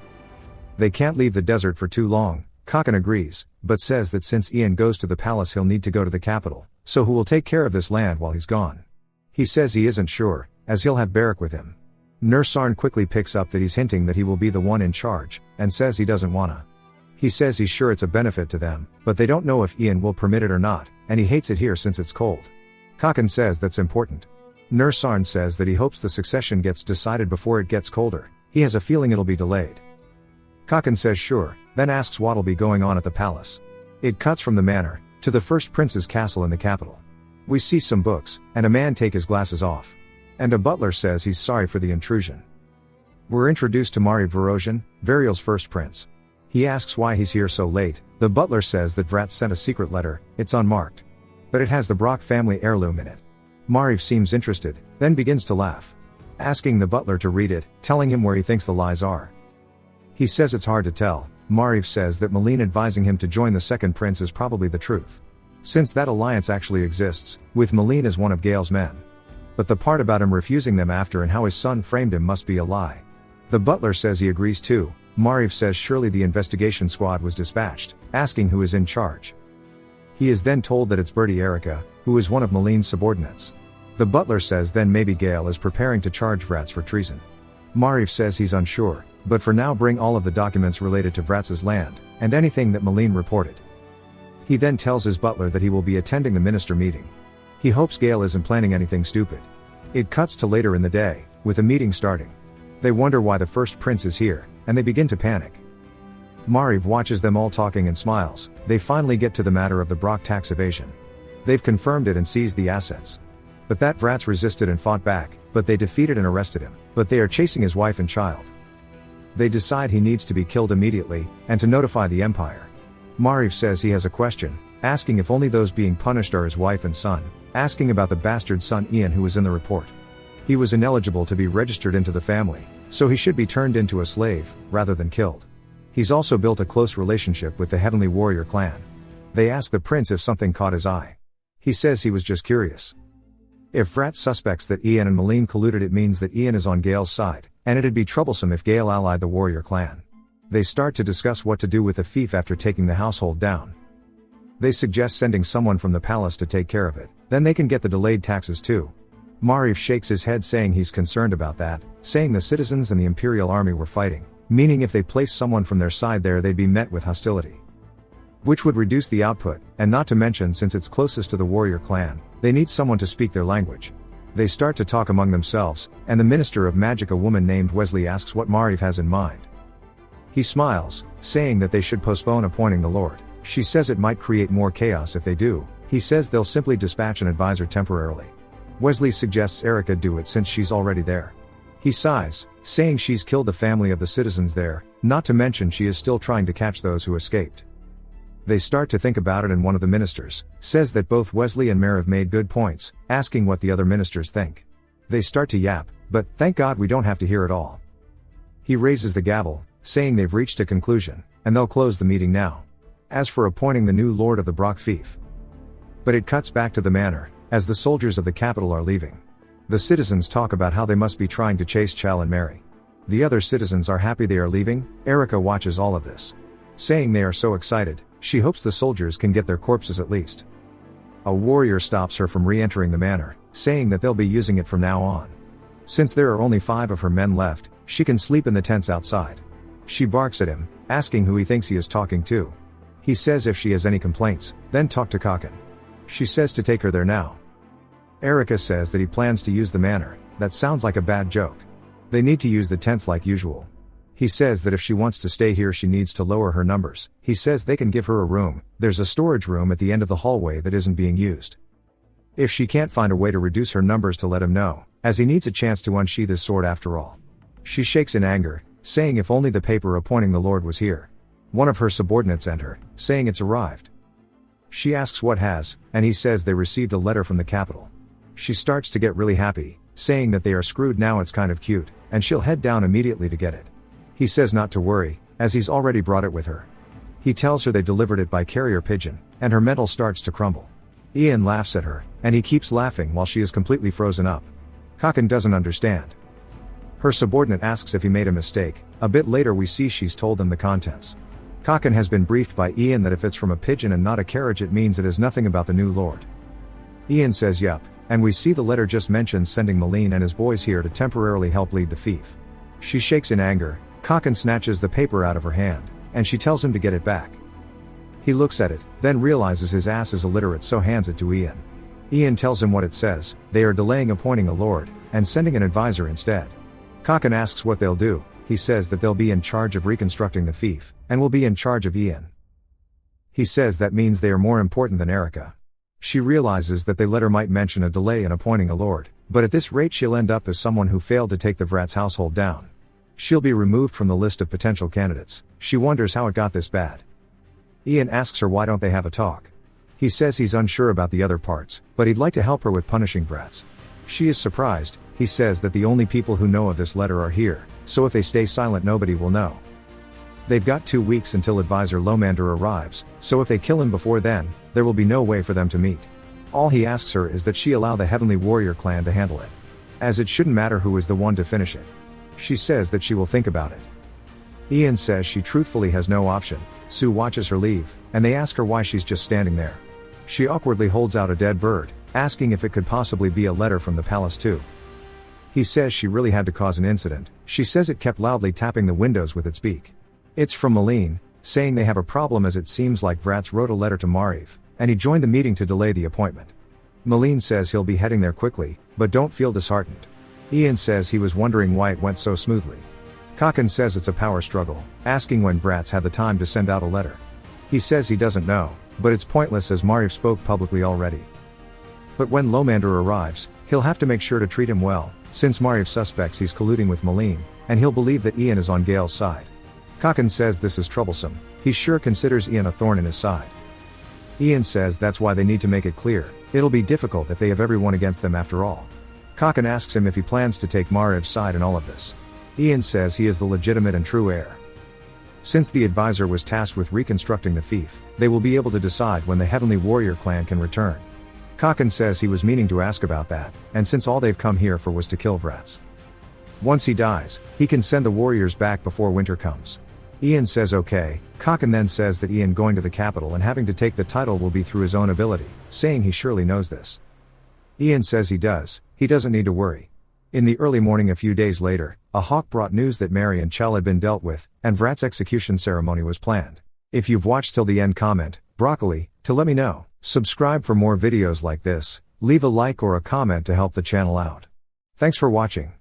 They can't leave the desert for too long. Kakan agrees, but says that since Ian goes to the palace he'll need to go to the capital, so who will take care of this land while he's gone? He says he isn't sure, as he'll have Beric with him. Nursarn quickly picks up that he's hinting that he will be the one in charge, and says he doesn't wanna. He says he's sure it's a benefit to them, but they don't know if Ian will permit it or not, and he hates it here since it's cold. Kakan says that's important. Nursarn says that he hopes the succession gets decided before it gets colder. He has a feeling it'll be delayed. Kakan says sure, then asks what'll be going on at the palace. It cuts from the manor to the first prince's castle in the capital. We see some books, and a man take his glasses off. And a butler says he's sorry for the intrusion. We're introduced to Mari Vorosian, Varial's first prince. He asks why he's here so late. The butler says that Vrat sent a secret letter. It's unmarked, but it has the Brock family heirloom in it. Mariv seems interested, then begins to laugh, asking the butler to read it, telling him where he thinks the lies are. He says it's hard to tell. Mariv says that Malene advising him to join the second prince is probably the truth, since that alliance actually exists, with Malene as one of Gale's men. But the part about him refusing them after and how his son framed him must be a lie. The butler says he agrees too. Mariv says surely the investigation squad was dispatched, asking who is in charge. He is then told that it's Bertie Erica, who is one of Malene's subordinates. The butler says then maybe Gale is preparing to charge Vrats for treason. Mariv says he's unsure, but for now bring all of the documents related to Vrats's land, and anything that Malene reported. He then tells his butler that he will be attending the minister meeting. He hopes Gale isn't planning anything stupid. It cuts to later in the day, with a meeting starting. They wonder why the first prince is here, and they begin to panic. Mariv watches them all talking and smiles. They finally get to the matter of the Brock tax evasion. They've confirmed it and seized the assets. But that Vrats resisted and fought back, but they defeated and arrested him. But they are chasing his wife and child. They decide he needs to be killed immediately, and to notify the Empire. Mariv says he has a question, asking if only those being punished are his wife and son, asking about the bastard son Ian who was in the report. He was ineligible to be registered into the family, so he should be turned into a slave, rather than killed. He's also built a close relationship with the Heavenly Warrior clan. They ask the prince if something caught his eye. He says he was just curious. If Vrat suspects that Ian and Malene colluded, it means that Ian is on Gale's side, and it'd be troublesome if Gale allied the warrior clan. They start to discuss what to do with the fief after taking the household down. They suggest sending someone from the palace to take care of it, then they can get the delayed taxes too. Mariv shakes his head saying he's concerned about that, saying the citizens and the Imperial army were fighting, meaning if they place someone from their side there they'd be met with hostility, which would reduce the output, and not to mention since it's closest to the warrior clan, they need someone to speak their language. They start to talk among themselves, and the Minister of Magic, a woman named Wesley, asks what Mariv has in mind. He smiles, saying that they should postpone appointing the Lord. She says it might create more chaos if they do. He says they'll simply dispatch an advisor temporarily. Wesley suggests Erica do it since she's already there. He sighs, saying she's killed the family of the citizens there, not to mention she is still trying to catch those who escaped. They start to think about it, and one of the ministers says that both Wesley and Mariv made good points, asking what the other ministers think. They start to yap, but thank God we don't have to hear it all. He raises the gavel, saying they've reached a conclusion, and they'll close the meeting now. As for appointing the new lord of the Brock fief. But it cuts back to the manor, as the soldiers of the capital are leaving. The citizens talk about how they must be trying to chase Chal and Mary. The other citizens are happy they are leaving. Erica watches all of this, saying they are so excited, she hopes the soldiers can get their corpses at least. A warrior stops her from re-entering the manor, saying that they'll be using it from now on. Since there are only 5 of her men left, she can sleep in the tents outside. She barks at him, asking who he thinks he is talking to. He says if she has any complaints, then talk to Kakan. She says to take her there now. Erica says that he plans to use the manor. That sounds like a bad joke. They need to use the tents like usual. He says that if she wants to stay here she needs to lower her numbers. He says they can give her a room. There's a storage room at the end of the hallway that isn't being used. If she can't find a way to reduce her numbers, to let him know, as he needs a chance to unsheath his sword after all. She shakes in anger, saying if only the paper appointing the Lord was here. One of her subordinates enter, saying it's arrived. She asks what has, and he says they received a letter from the capital. She starts to get really happy, saying that they are screwed now. It's kind of cute, and she'll head down immediately to get it. He says not to worry, as he's already brought it with her. He tells her they delivered it by carrier pigeon, and her mental starts to crumble. Ian laughs at her, and he keeps laughing while she is completely frozen up. Kakan doesn't understand. Her subordinate asks if he made a mistake. A bit later we see she's told them the contents. Kakan has been briefed by Ian that if it's from a pigeon and not a carriage, it means it is nothing about the new lord. Ian says yup, and we see the letter just mentioned sending Malene and his boys here to temporarily help lead the fief. She shakes in anger. Kakan snatches the paper out of her hand, and she tells him to get it back. He looks at it, then realizes his ass is illiterate, so hands it to Ian. Ian tells him what it says. They are delaying appointing a lord, and sending an advisor instead. Kakan asks what they'll do. He says that they'll be in charge of reconstructing the fief, and will be in charge of Ian. He says that means they are more important than Erica. She realizes that the letter might mention a delay in appointing a lord, but at this rate she'll end up as someone who failed to take the Vrat's household down. She'll be removed from the list of potential candidates. She wonders how it got this bad. Ian asks her why don't they have a talk. He says he's unsure about the other parts, but he'd like to help her with punishing Vrats. She is surprised. He says that the only people who know of this letter are here, so if they stay silent nobody will know. They've got 2 weeks until advisor Lomander arrives, so if they kill him before then, there will be no way for them to meet. All he asks her is that she allow the Heavenly Warrior clan to handle it, as it shouldn't matter who is the one to finish it. She says that she will think about it. Ian says she truthfully has no option. Sue watches her leave, and they ask her why she's just standing there. She awkwardly holds out a dead bird, asking if it could possibly be a letter from the palace too. He says she really had to cause an incident. She says it kept loudly tapping the windows with its beak. It's from Malene, saying they have a problem as it seems like Vrats wrote a letter to Margrave, and he joined the meeting to delay the appointment. Malene says he'll be heading there quickly, but don't feel disheartened. Ian says he was wondering why it went so smoothly. Kakan says it's a power struggle, asking when Vrats had the time to send out a letter. He says he doesn't know, but it's pointless as Margrave spoke publicly already. But when Lomander arrives, he'll have to make sure to treat him well, since Margrave suspects he's colluding with Malene, and he'll believe that Ian is on Gale's side. Kakan says this is troublesome. He sure considers Ian a thorn in his side. Ian says that's why they need to make it clear. It'll be difficult if they have everyone against them after all. Kakan asks him if he plans to take Margrave's side in all of this. Ian says he is the legitimate and true heir. Since the advisor was tasked with reconstructing the fief, they will be able to decide when the Heavenly Warrior clan can return. Kakan says he was meaning to ask about that, and since all they've come here for was to kill Vrats. Once he dies, he can send the warriors back before winter comes. Ian says okay. Kakan then says that Ian going to the capital and having to take the title will be through his own ability, saying he surely knows this. Ian says he does. He doesn't need to worry. In the early morning a few days later, a hawk brought news that Mary and Chell had been dealt with, and Vrat's execution ceremony was planned. If you've watched till the end, comment, broccoli, to let me know. Subscribe for more videos like this, leave a like or a comment to help the channel out. Thanks for watching.